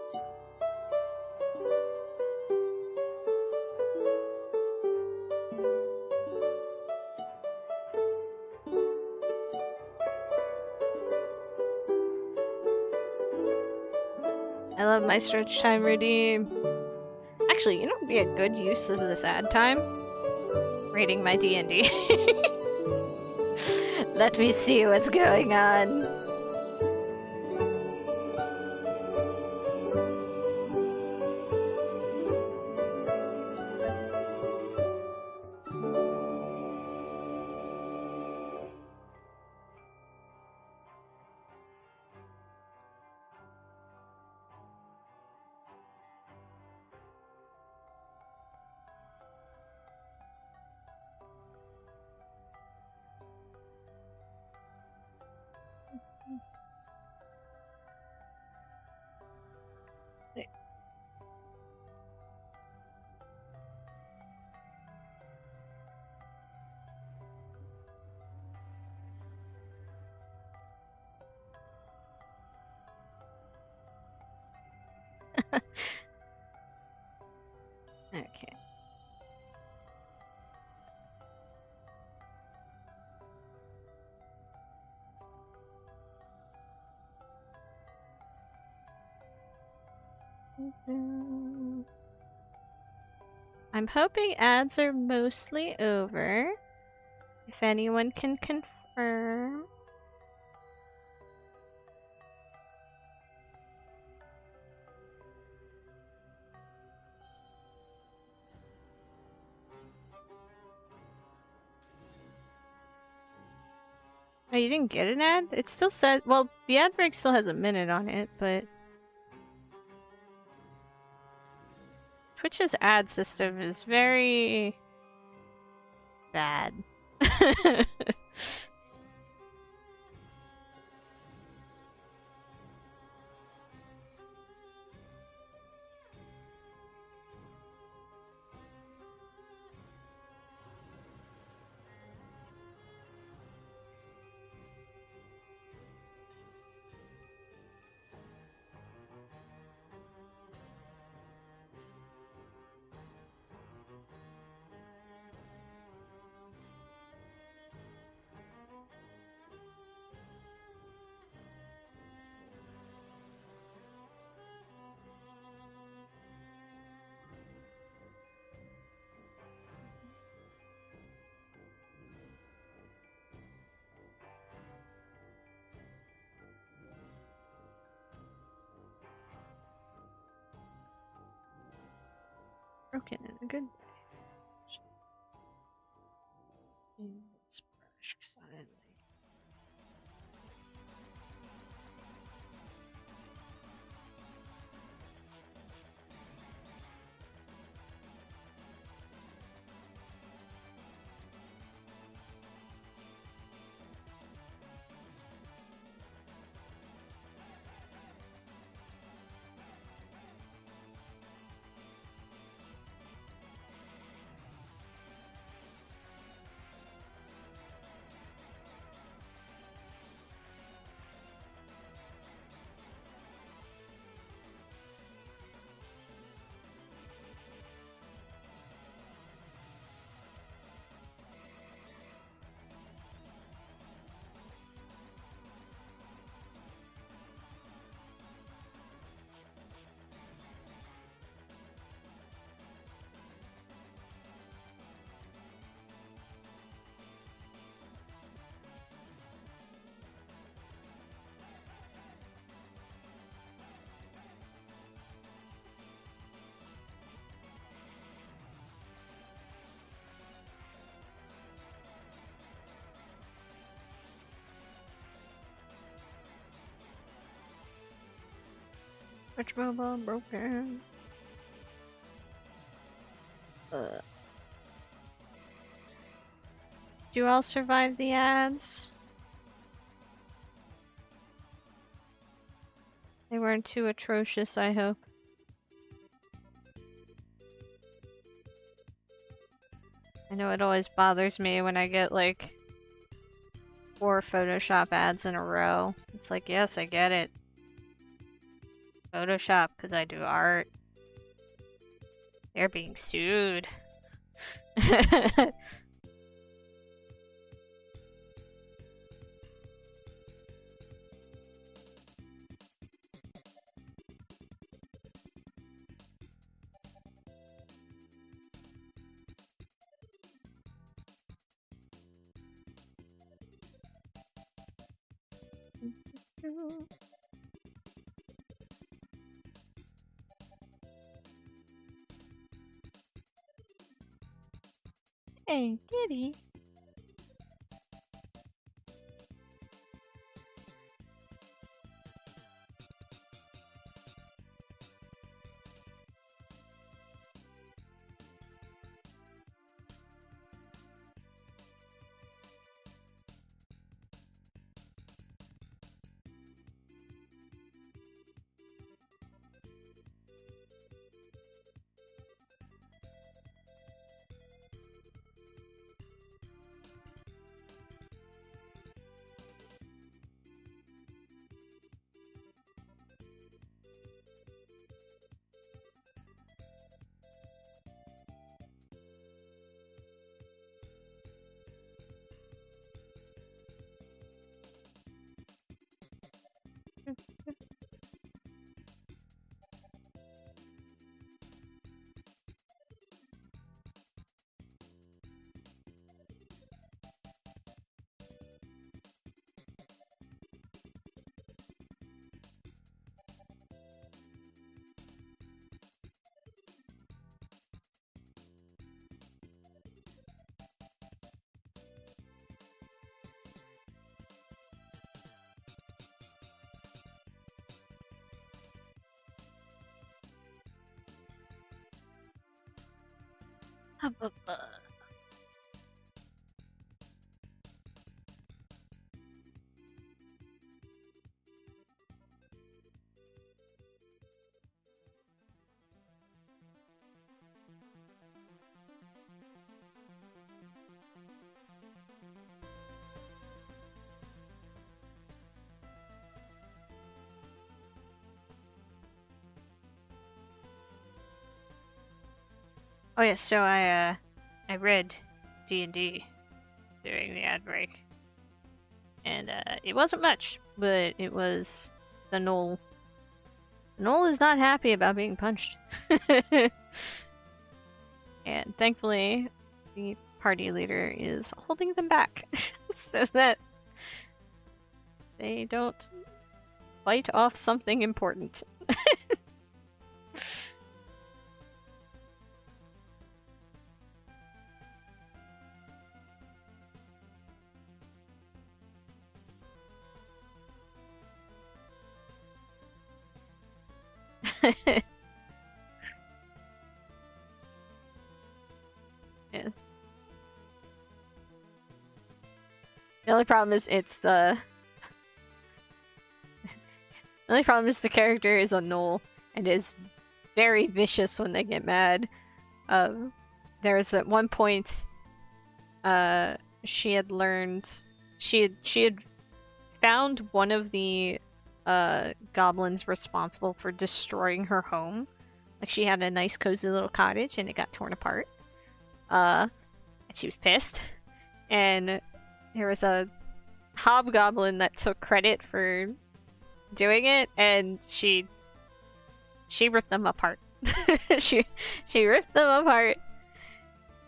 love my stretch time redeem. Actually, you know what would be a good use of this ad time? Reading my D&D. Let me see what's going on. Okay. I'm hoping ads are mostly over. If anyone can confirm. Oh, you didn't get an ad? It still says, well, the ad break still has a minute on it, but Twitch's ad system is very bad. Broken in a good way. Let's brush, 'cause I didn't like. Which mobile broken? Do you all survive the ads? They weren't too atrocious, I hope. I know it always bothers me when I get like 4 Photoshop ads in a row. It's like, yes, I get it. Photoshop, because I do art. They're being sued. Hey, kitty. Oh yeah, so I read D&D during the ad break, and it wasn't much, but it was the Knoll. The Knoll is not happy about being punched, and thankfully, the party leader is holding them back so that they don't bite off something important. Yeah. The only problem is the only problem is the character is a Knoll and is very vicious when they get mad. There's at one point, she had learned she had found one of the goblins responsible for destroying her home. Like she had a nice cozy little cottage and it got torn apart. And she was pissed. And there was a hobgoblin that took credit for doing it, and she ripped them apart. she ripped them apart,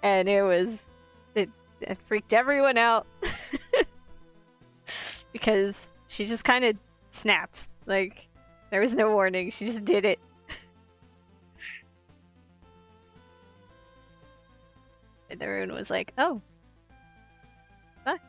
and it freaked everyone out because she just kind of snapped. Like there was no warning. She just did it. And everyone was like, "Oh, what?"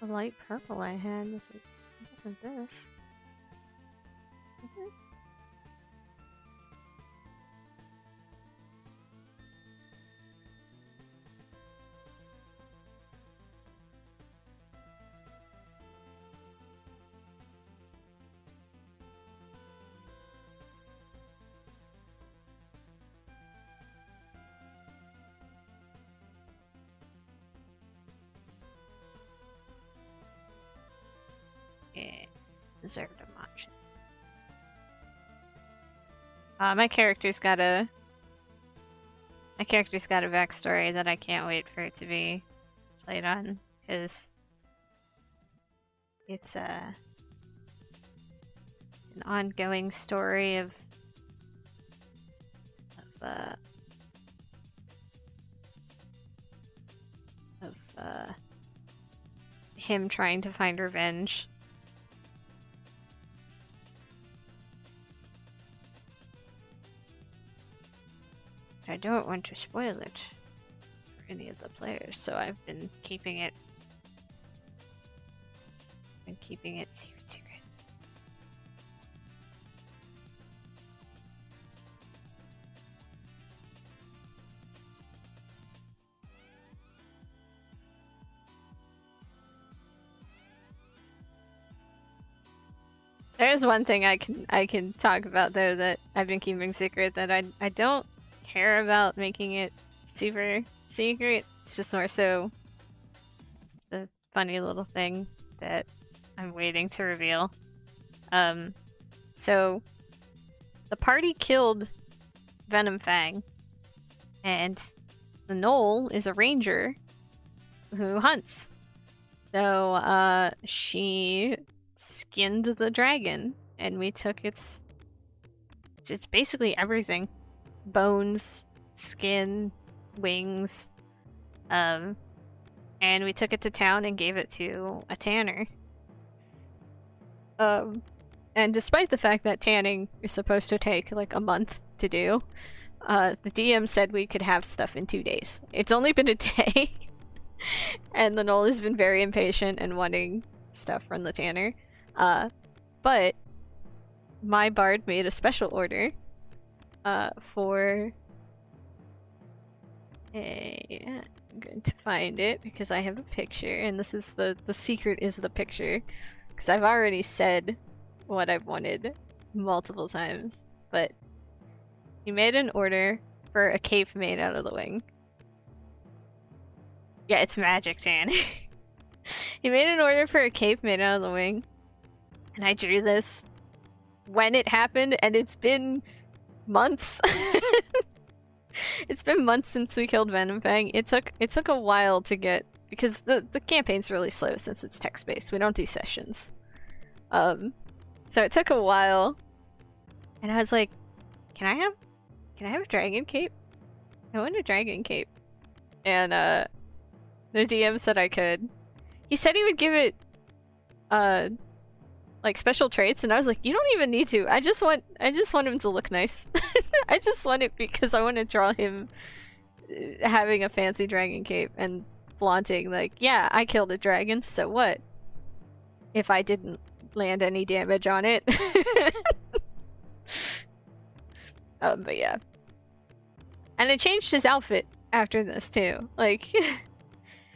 The light purple I had wasn't this. Was it? deserve a match. My character's got a backstory that I can't wait for it to be played on, because it's an ongoing story of him trying to find revenge. I don't want to spoil it for any of the players, so I've been keeping it secret. There's one thing I can talk about though that I've been keeping secret, that I don't care about making it super secret. It's just more so the funny little thing that I'm waiting to reveal. So the party killed Venom Fang, and the Knoll is a ranger who hunts. So she skinned the dragon, and we took it's basically everything. Bones, skin, wings, and we took it to town and gave it to a tanner. And despite the fact that tanning is supposed to take like a month to do, the DM said we could have stuff in 2 days. It's only been a day, and the Knoll has been very impatient and wanting stuff from the tanner. But my bard made a special order for a... I'm going to find it because I have a picture, and this is the secret is the picture, because I've already said what I've wanted multiple times. But he made an order for a cape made out of the wing. Yeah, it's magic, Tan. He made an order for a cape made out of the wing, and I drew this when it happened, and it's been months. It's been months since we killed Venom Fang. It took a while to get, because the campaign's really slow since it's text-based. We don't do sessions. So it took a while, and I was like, can I have a dragon cape? I want a dragon cape. And the DM said I could. He said he would give it like special traits, and I was like, you don't even need to. I just want him to look nice. I just want it because I want to draw him having a fancy dragon cape and flaunting like, yeah, I killed a dragon, so what? If I didn't land any damage on it. But yeah. And it changed his outfit after this too. Like,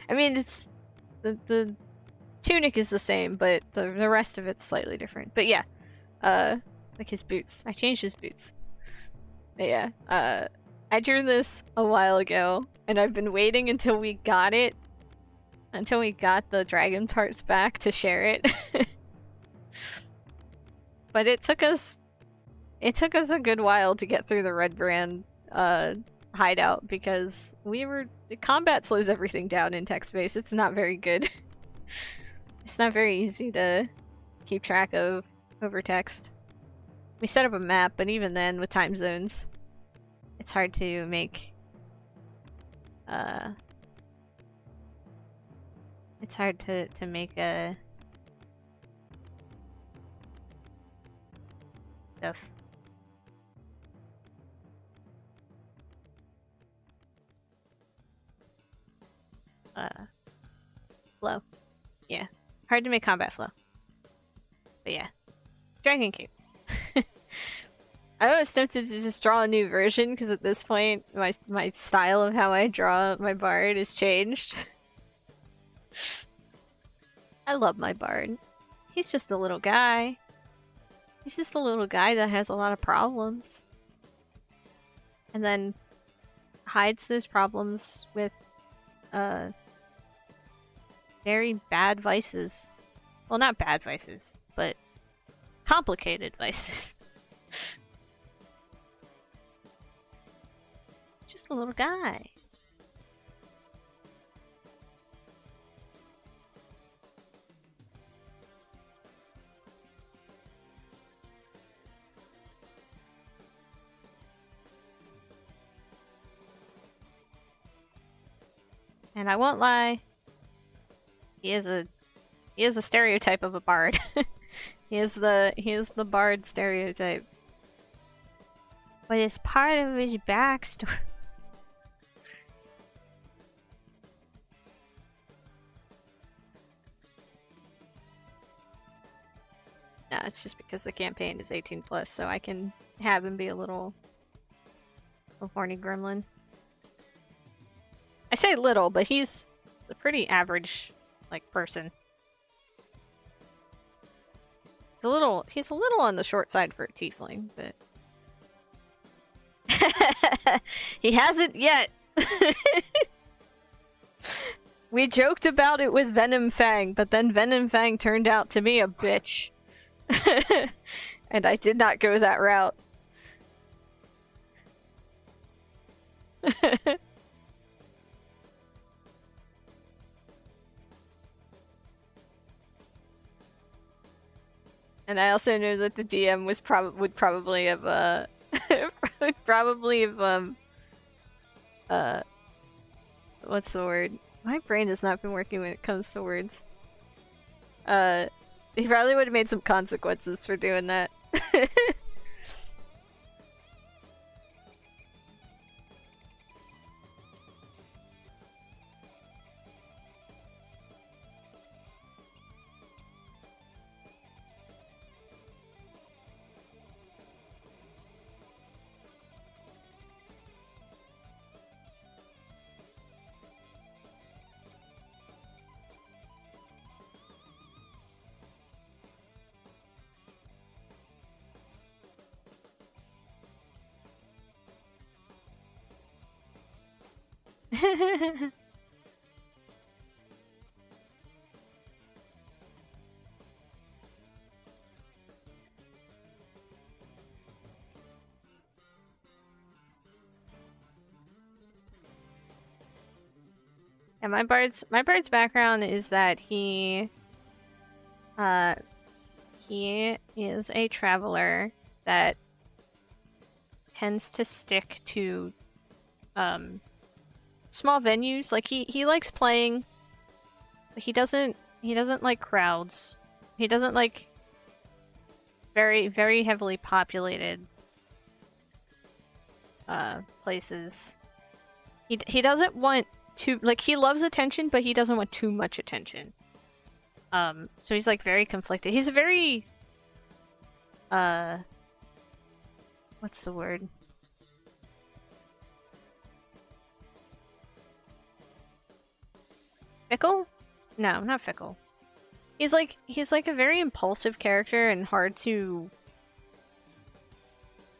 I mean, it's the tunic is the same, but the rest of it's slightly different. But yeah, like his boots. I changed his boots. But yeah, I drew this a while ago, and I've been waiting until we got it, until we got the dragon parts back to share it. But it took us a good while to get through the Red Brand hideout, because the combat slows everything down in text-based. It's not very good. It's not very easy to keep track of over text. We set up a map, but even then, with time zones, it's hard to make it's hard to make a stuff. Flow. Yeah. Hard to make combat flow. But yeah. Dragon Cape. I was tempted to just draw a new version, because at this point, my style of how I draw my bard has changed. I love my bard. He's just a little guy. He's just a little guy that has a lot of problems. And then hides those problems with very bad vices. Well, not bad vices, but complicated vices. Just a little guy. And I won't lie, he is a stereotype of a bard. he is the bard stereotype. But it's part of his backstory. No, it's just because the campaign is 18 plus, so I can have him be a little horny gremlin. I say little, but he's a pretty average, like, person. He's a little on the short side for a tiefling, but he hasn't yet. We joked about it with Venom Fang, but then Venom Fang turned out to be a bitch. And I did not go that route. And I also know that the DM was would probably have what's the word? My brain has not been working when it comes to words. He probably would have made some consequences for doing that. And my bard's background is that he is a traveler that tends to stick to small venues. Like he likes playing, but he doesn't like crowds. He doesn't like very, very heavily populated places. He doesn't want too, like, he loves attention, but he doesn't want too much attention. So he's like very conflicted. He's a very what's the word? Fickle? No, not fickle. He's like a very impulsive character and hard to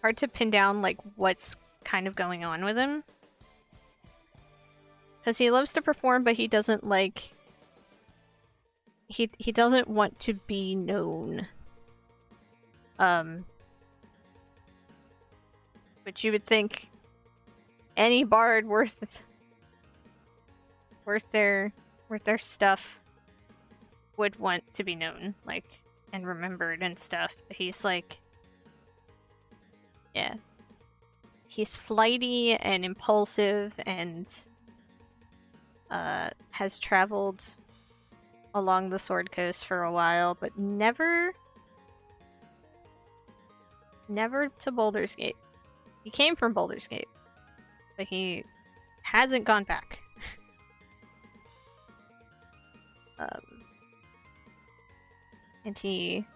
pin down like what's kind of going on with him. Cuz he loves to perform, but he doesn't like he doesn't want to be known. But you would think any bard worth their stuff would want to be known, like, and remembered and stuff. But he's like, yeah, he's flighty and impulsive and has traveled along the Sword Coast for a while, but never to Baldur's Gate. He came from Baldur's Gate, but he hasn't gone back. And he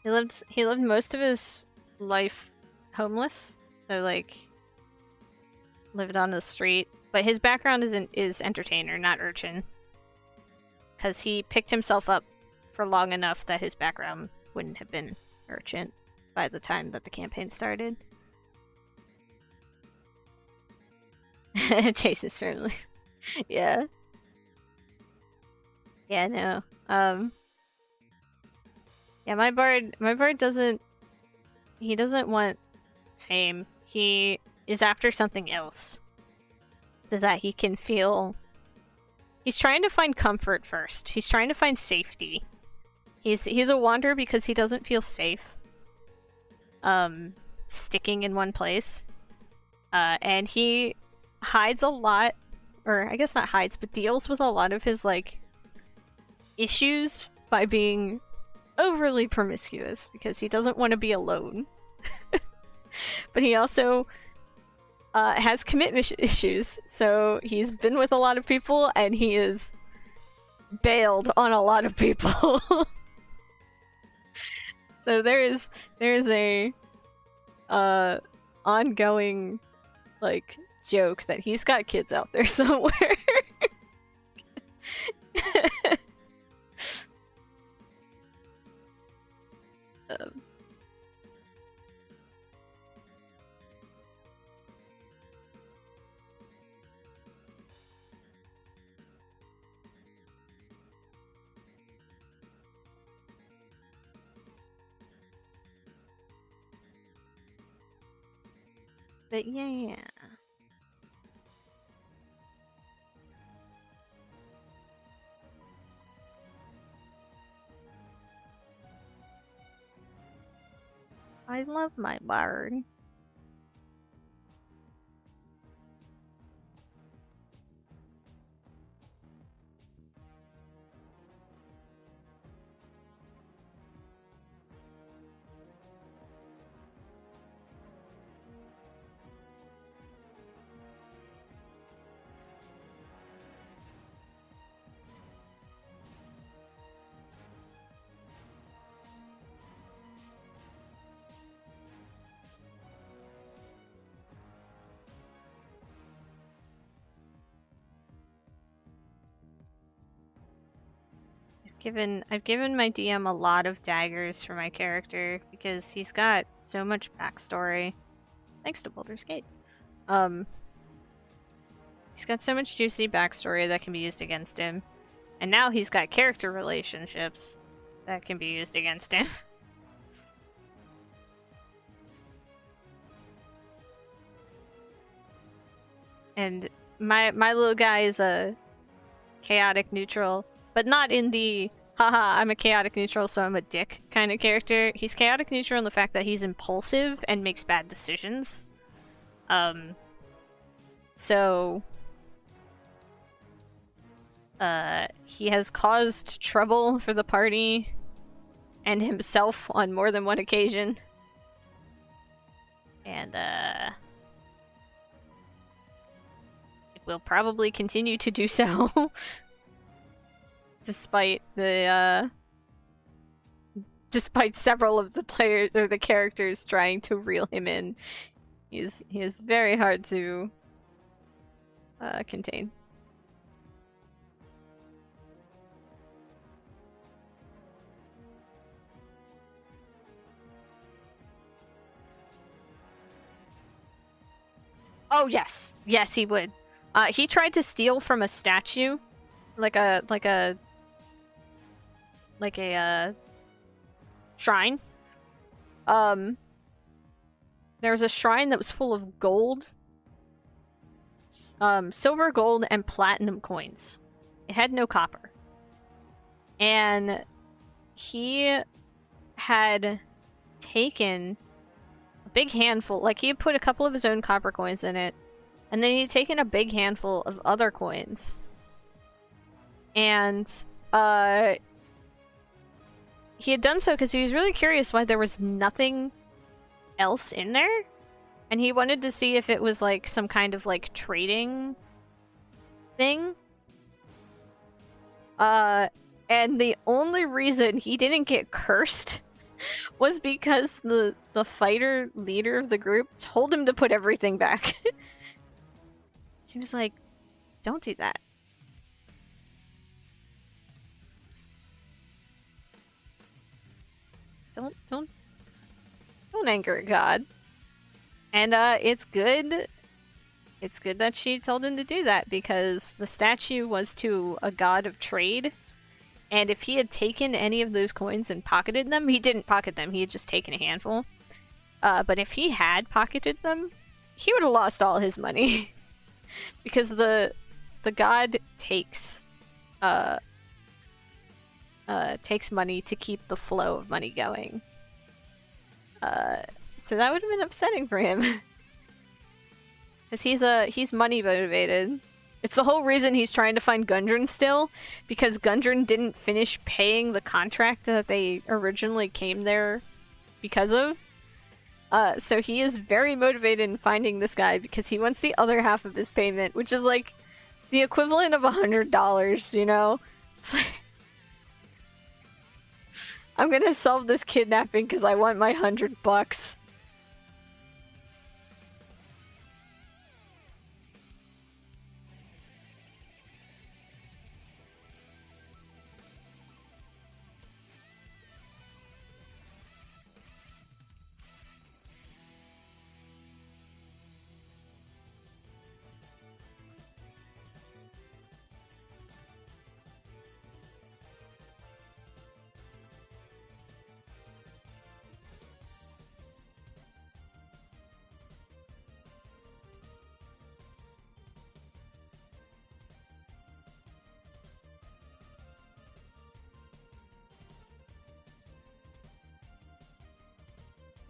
lived most of his life homeless, so like lived on the street. But his background is entertainer, not urchin, because he picked himself up for long enough that his background wouldn't have been urchin by the time that the campaign started. Chase is firmly. Yeah. Yeah, no. Yeah, my bard doesn't he doesn't want fame. He is after something else. So that he can feel he's trying to find comfort first. He's trying to find safety. He's a wanderer because he doesn't feel safe. Sticking in one place. And he hides a lot, or I guess not hides, but deals with a lot of his like issues by being overly promiscuous because he doesn't want to be alone. But he also has commitment issues, so he's been with a lot of people and he is bailed on a lot of people. So there's a ongoing like joke that he's got kids out there somewhere. um, but yeah. I love my bard. I've given my DM a lot of daggers for my character because he's got so much backstory. Thanks to Baldur's Gate. He's got so much juicy backstory that can be used against him. And now he's got character relationships that can be used against him. And my little guy is a chaotic neutral, but not in the haha, I'm a chaotic neutral, so I'm a dick kind of character. He's chaotic neutral in the fact that he's impulsive and makes bad decisions. So he has caused trouble for the party and himself on more than one occasion. And it will probably continue to do so. Despite several of the players or the characters trying to reel him in. He is very hard to contain. Oh yes, yes he would. He tried to steal from a statue, like a shrine. There was a shrine that was full of gold, silver, gold, and platinum coins. It had no copper. And he had taken a big handful, like he had put a couple of his own copper coins in it, and then he had taken a big handful of other coins. And he had done so because he was really curious why there was nothing else in there. And he wanted to see if it was like some kind of like trading thing. And the only reason he didn't get cursed was because the fighter leader of the group told him to put everything back. She was like, don't do that. Don't anger God. And it's good it's good that she told him to do that because the statue was to a god of trade. And if he had taken any of those coins and pocketed them, he didn't pocket them, he had just taken a handful. But if he had pocketed them, he would have lost all his money. Because the god takes takes money to keep the flow of money going. So that would have been upsetting for him. Because he's money motivated. It's the whole reason he's trying to find Gundren still, because Gundren didn't finish paying the contract that they originally came there because of. So he is very motivated in finding this guy because he wants the other half of his payment, which is like the equivalent of $100, you know? It's like, I'm gonna solve this kidnapping because I want my $100.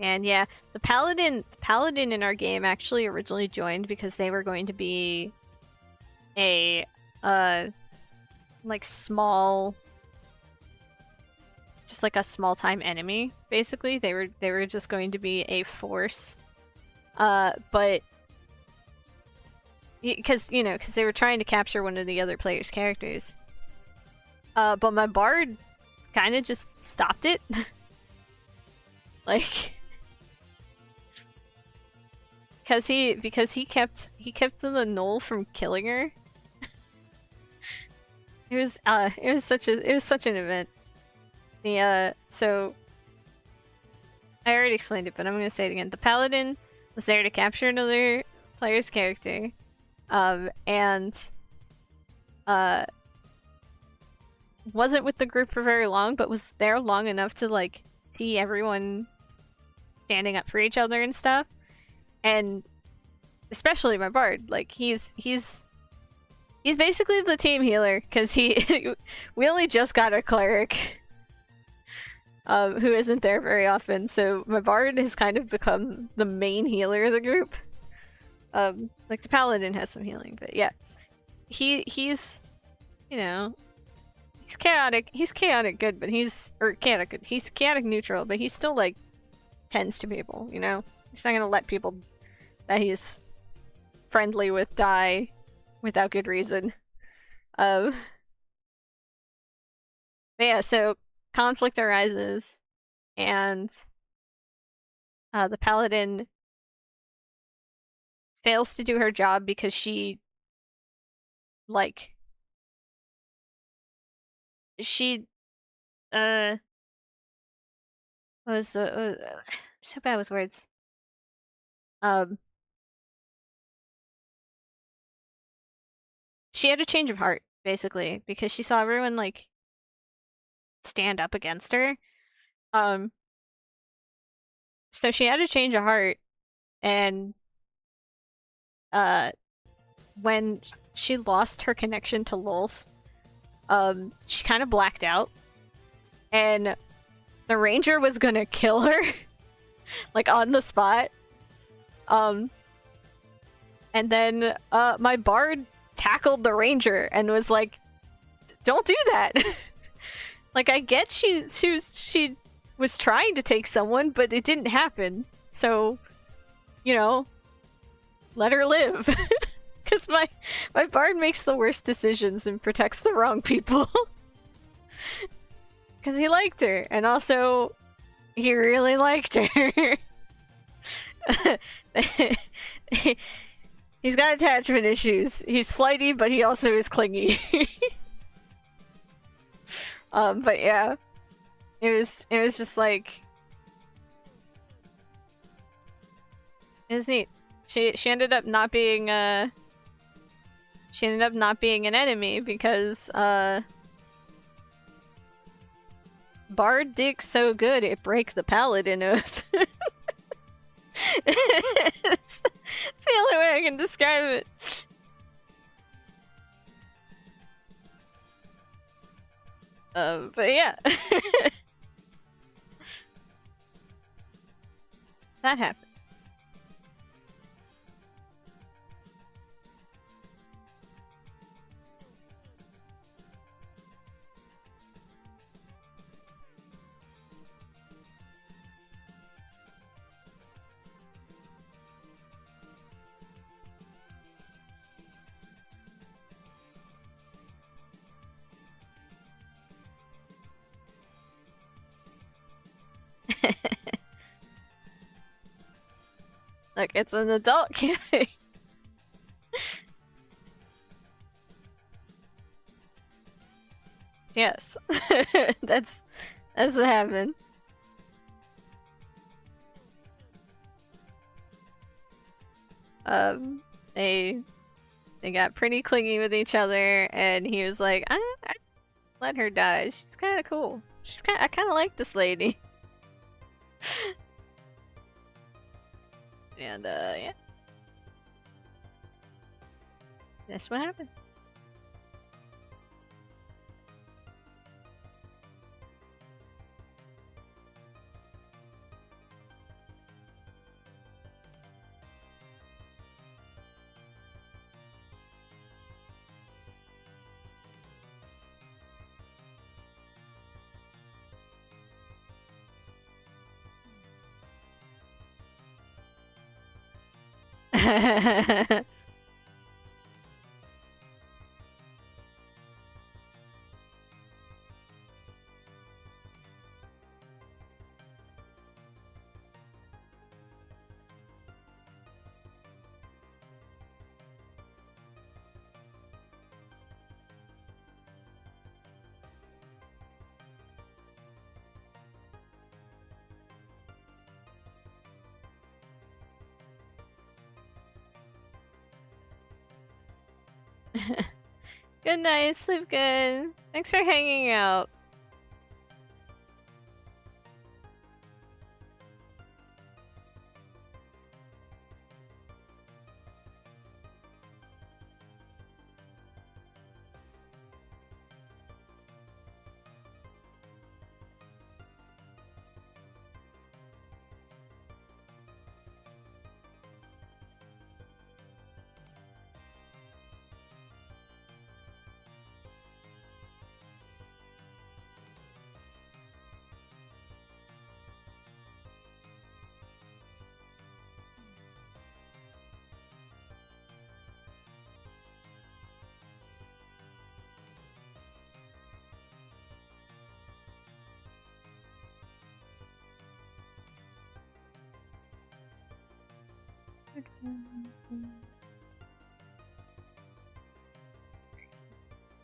And yeah, the paladin in our game actually originally joined because they were going to be a like small, just like a small time enemy basically. They were just going to be a force. But because they were trying to capture one of the other players' characters. But my bard kind of just stopped it. Like, because he kept the knoll from killing her. It was such an event. So I already explained it, but I'm gonna say it again. The paladin was there to capture another player's character, and wasn't with the group for very long, but was there long enough to like see everyone standing up for each other and stuff. And especially my bard, like he's basically the team healer because we only just got a cleric who isn't there very often, so my bard has kind of become the main healer of the group. Like the paladin has some healing, but yeah, he's he's chaotic good, but he's chaotic neutral, but he's still like tends to people, he's not gonna let people that he's friendly with die without good reason. But yeah, so conflict arises, and the paladin fails to do her job because she was so bad with words. She had a change of heart, basically, because she saw everyone, like, stand up against her. So she had a change of heart, and, when she lost her connection to Lolth, she kind of blacked out, and the ranger was gonna kill her, like, on the spot. And then, my bard tackled the ranger and was like, "Don't do that." Like, I get she was trying to take someone, but it didn't happen. So, let her live. Because my bard makes the worst decisions and protects the wrong people. Because he liked her, and also he really liked her. He's got attachment issues. He's flighty, but he also is clingy. But yeah, it was just like, it was neat. she ended up not being she ended up not being an enemy because Bard dick's so good it break the paladin oath. It's the only way I can describe it. But yeah. That happened. Look, it's an adult camping. Yes. that's what happened. They got pretty clingy with each other, and he was like, I let her die. She's kind of cool. I kind of like this lady. And yeah, that's what happened. Good night, sleep good. Thanks for hanging out.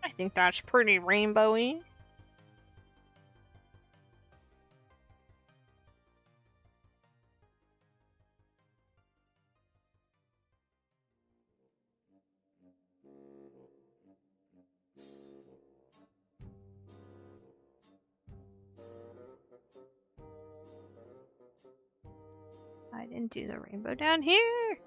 I think that's pretty rainbowy. I didn't do the rainbow down here.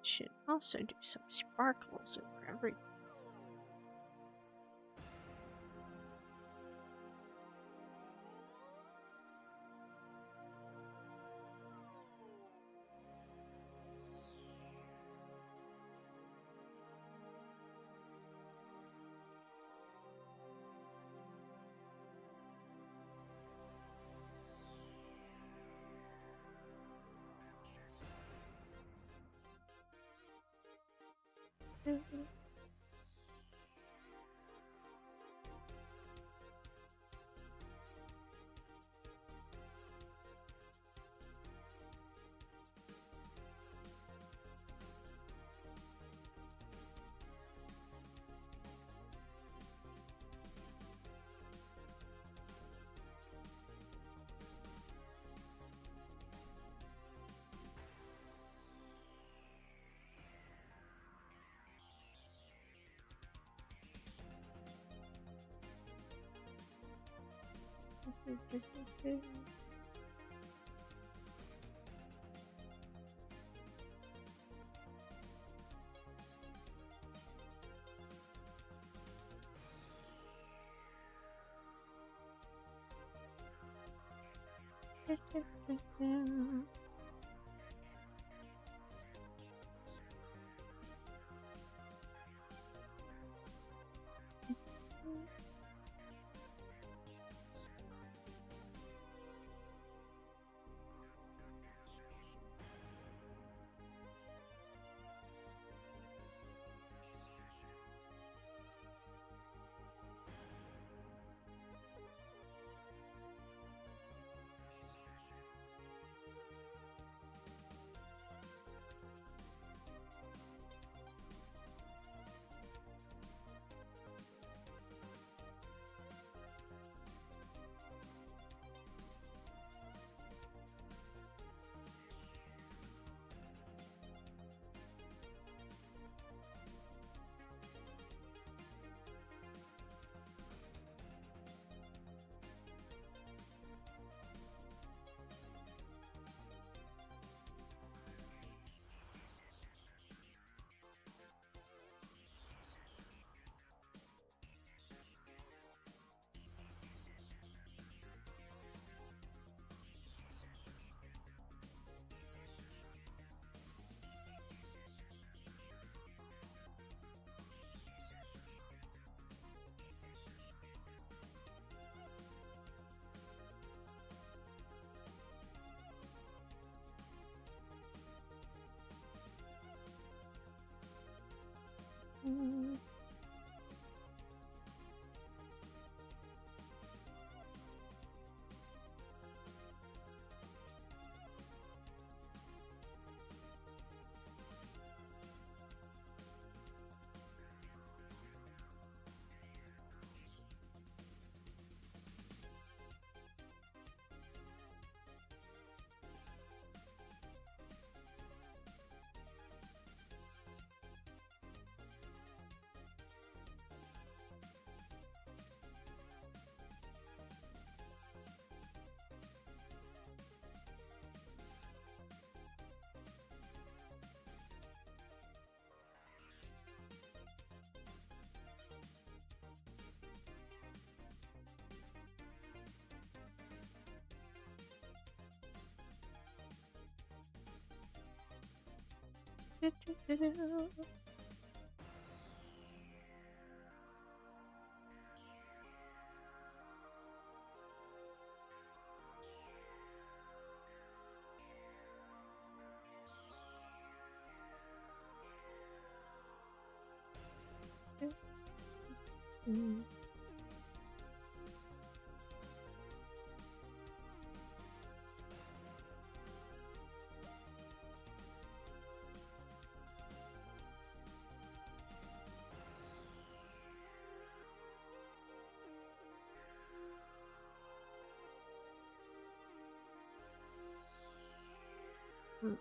Should also do some sparkles over everything.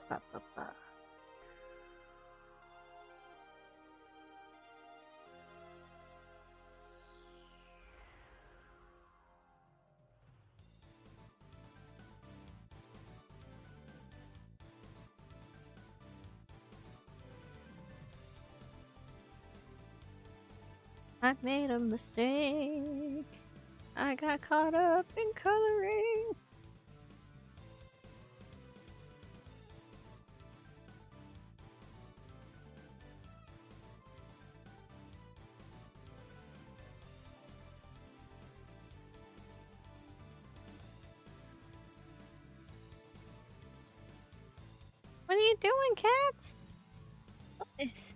Ba, ba, ba. I made a mistake. I got caught up in coloring. What are you doing, cats? What is?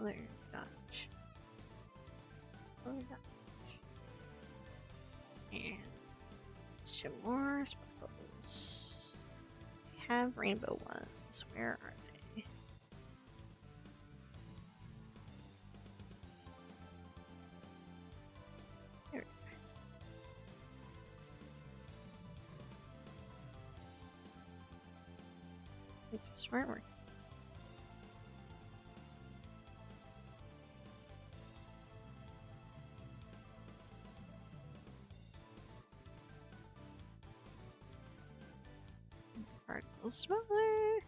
other dodge. Other dodge. And some more sparkles. I have rainbow ones. Where are they? Here. They just weren't working. Particles smaller.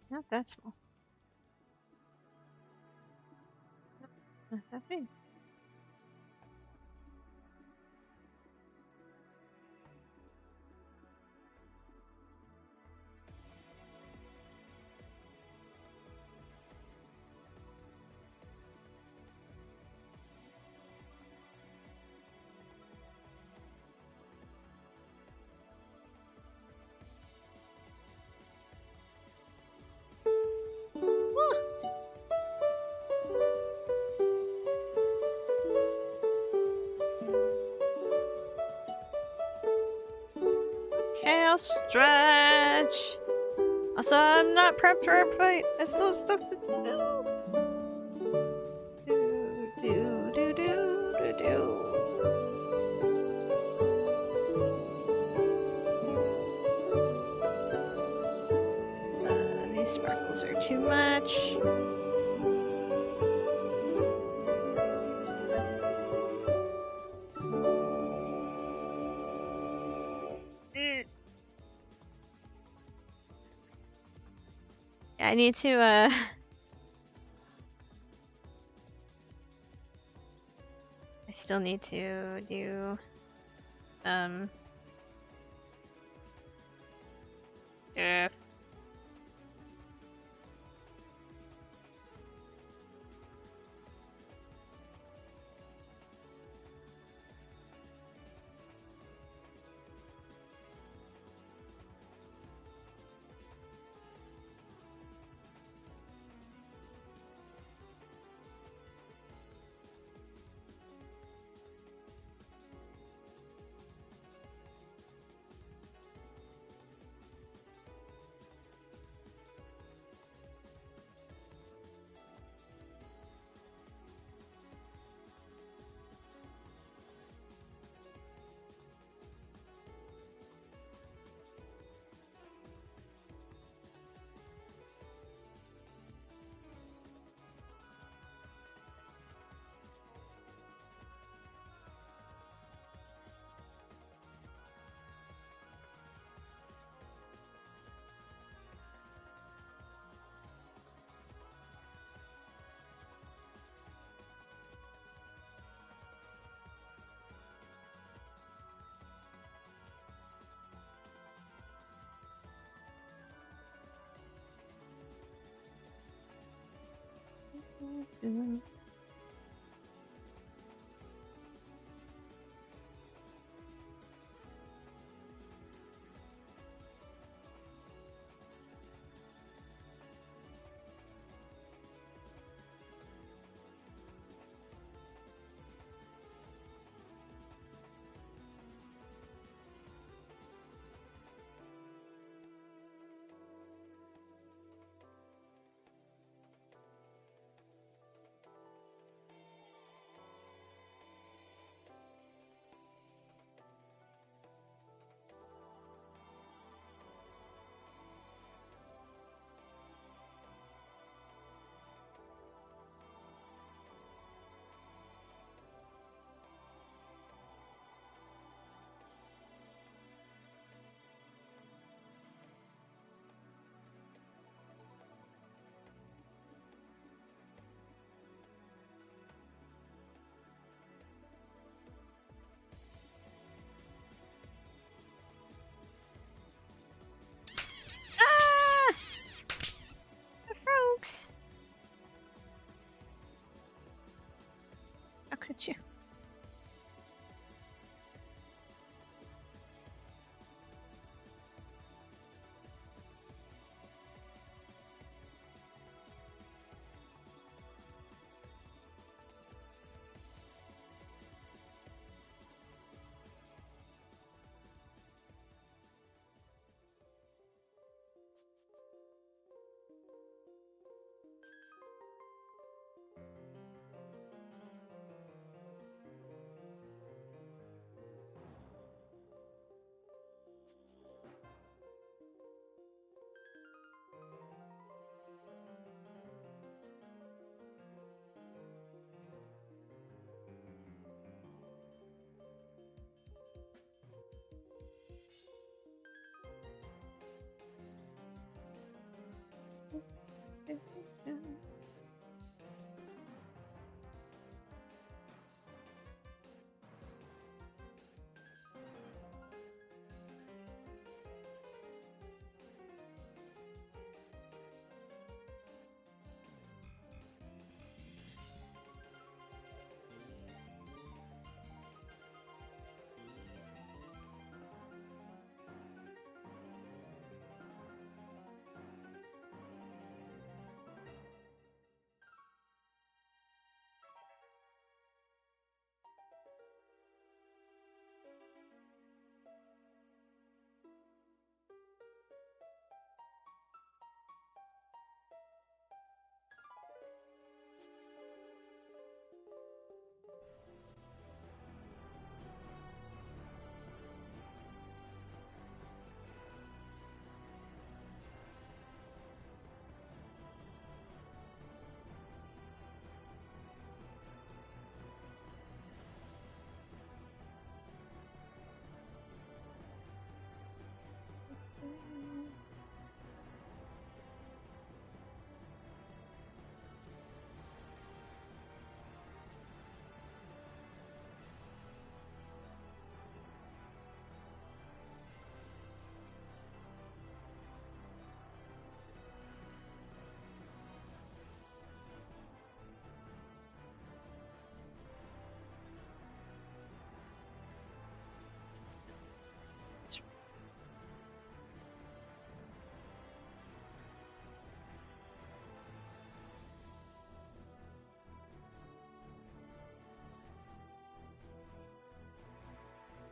Not that small. Not that big. Okay, I'll stretch. Also, I'm not prepped for a fight. I still have stuff to do. Do. These sparkles are too much. I need to, I still need to do, yeah. Frogs! How could you?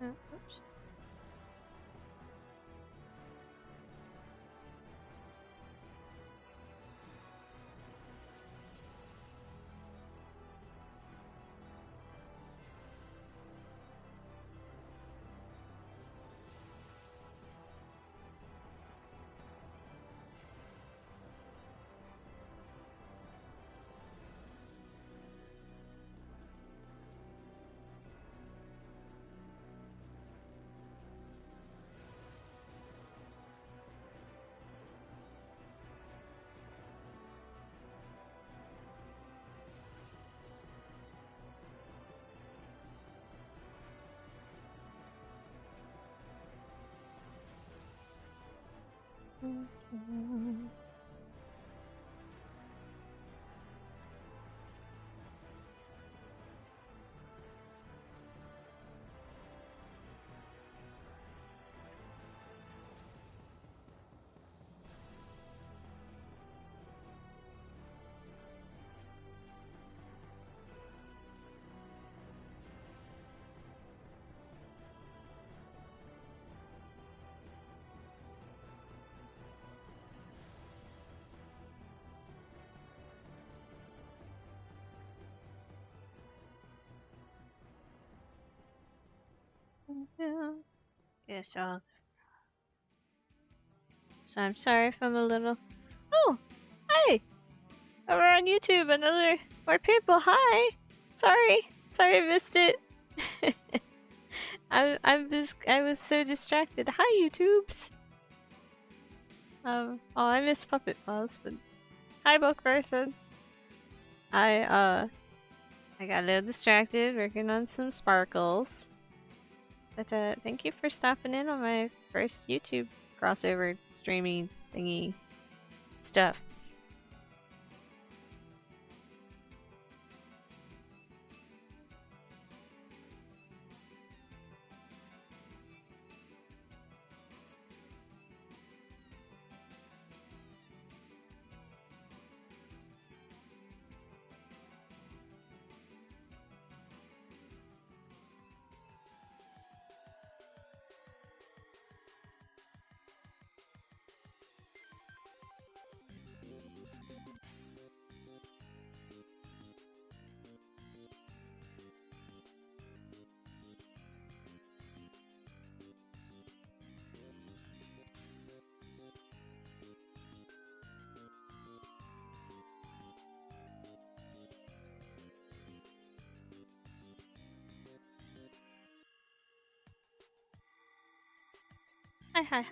Oops. Yes, all. So I'm sorry if I'm a little. Oh, hey! We're on YouTube. Another more people. Hi. Sorry, I missed it. I was so distracted. Hi, YouTubes. Oh, I miss Puppet Paws, but hi, book person. I got a little distracted working on some sparkles. But thank you for stopping in on my first YouTube crossover streaming thingy stuff. Hi.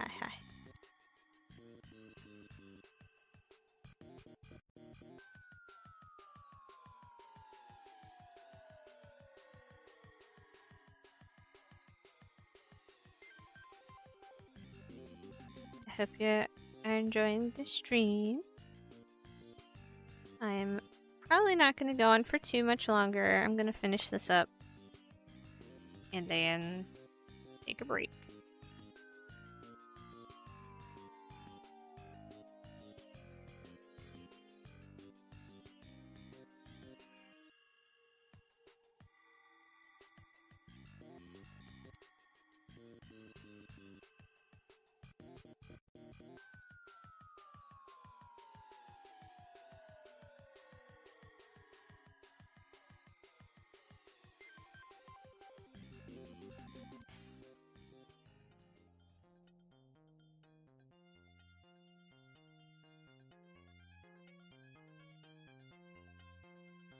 I hope you are enjoying the stream. I'm probably not going to go on for too much longer. I'm going to finish this up and then take a break.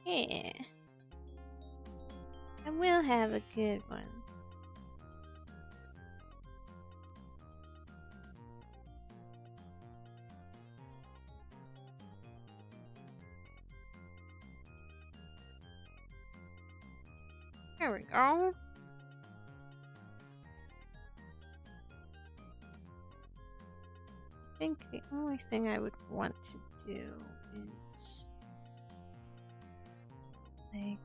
Yeah. And we'll have a good one. There we go. I think the only thing I would want to do is like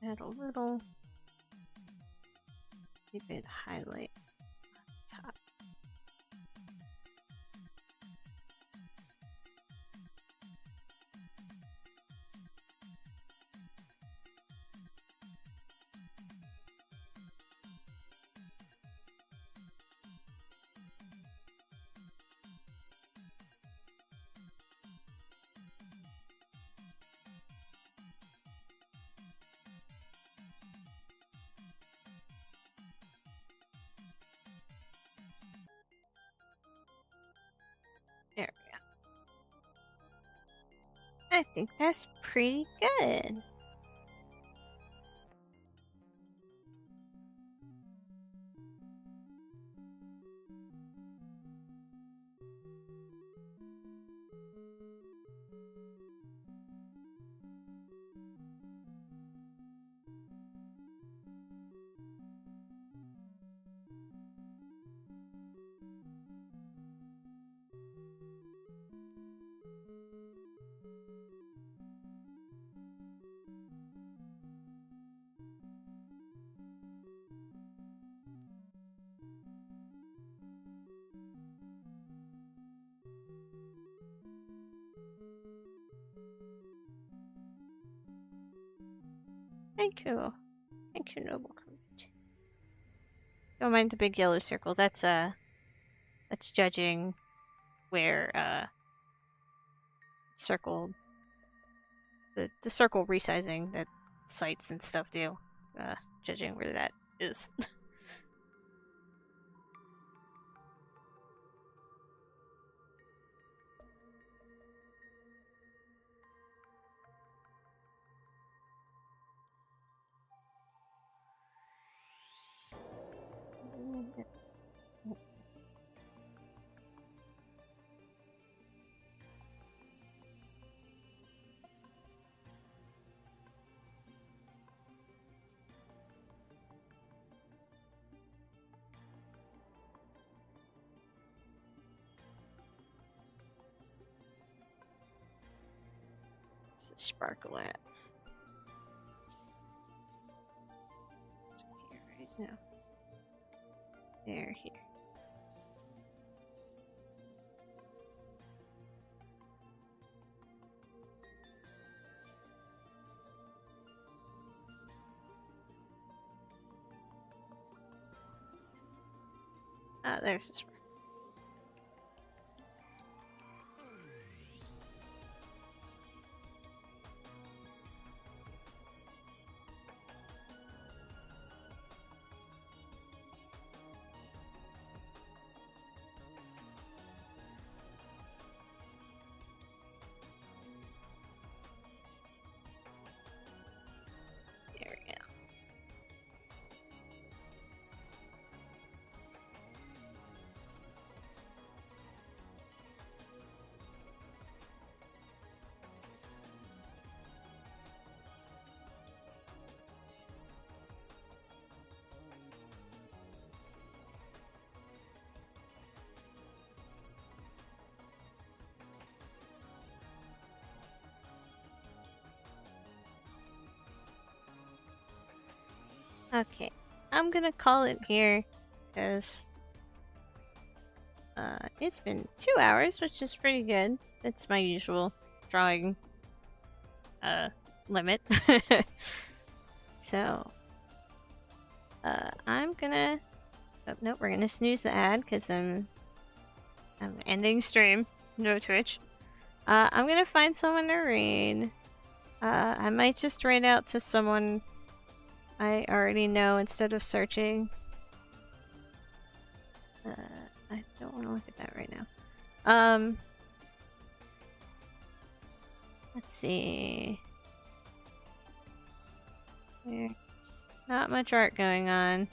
add a little. Keep it highlight on top. There we go. I think that's pretty good. Thank you. Thank you, noble courage. Don't mind the big yellow circle. That's judging where circle the circle resizing that sites and stuff do. Judging where that is. Where's the sparkle at? It's here right now. There, here. Ah, there's the sparkle. There we go. Okay, I'm gonna call it here because it's been 2 hours, which is pretty good. That's my usual drawing limit. So I'm gonna. Oh, no, we're gonna snooze the ad because I'm ending stream. No Twitch. I'm gonna find someone to raid. I might just raid out to someone I already know instead of searching. I don't want to look at that right now. Let's see. There's not much art going on.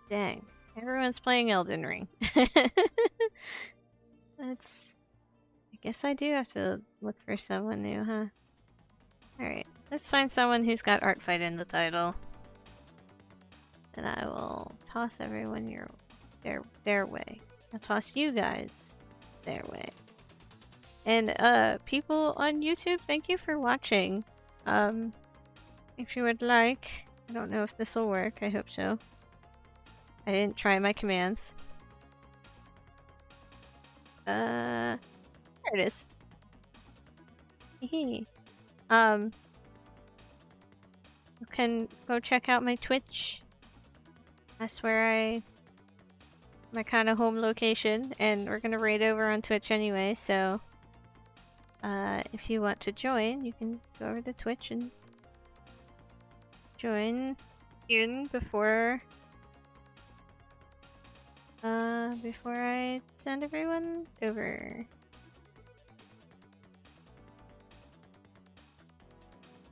Dang. Everyone's playing Elden Ring. That's... I guess I do have to look for someone new, huh? Alright. Let's find someone who's got art fight in the title. And I will toss everyone their way. I'll toss you guys their way. And people on YouTube, thank you for watching. If you would like, I don't know if this will work, I hope so. I didn't try my commands. There it is. Hehe. You can go check out my Twitch. That's where my kind of home location, and we're gonna raid over on Twitch anyway, so if you want to join, you can go over to Twitch and join in before I send everyone over.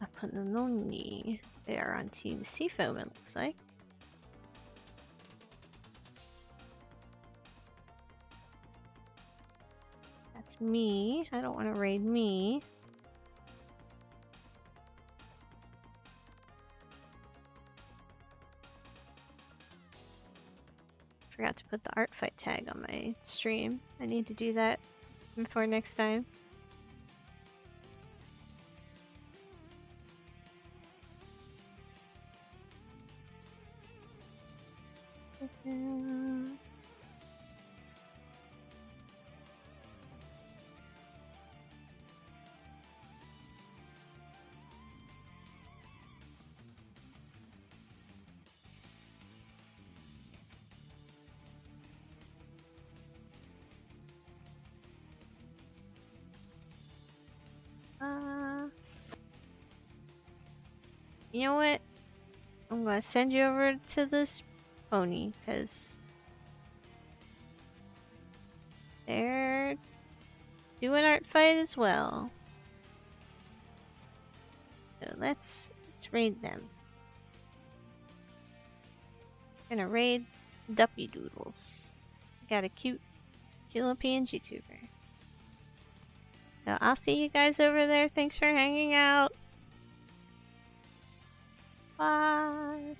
Apanoni. They are on Team Seafoam, it looks like. That's me. I don't want to raid me. Forgot to put the art fight tag on my stream. I need to do that before next time. You know what? I'm gonna send you over to this pony, because they're doing art fight as well. So let's raid them. Gonna raid Duppy Doodles. Got a cute Philippine YouTuber. So I'll see you guys over there. Thanks for hanging out. Bye.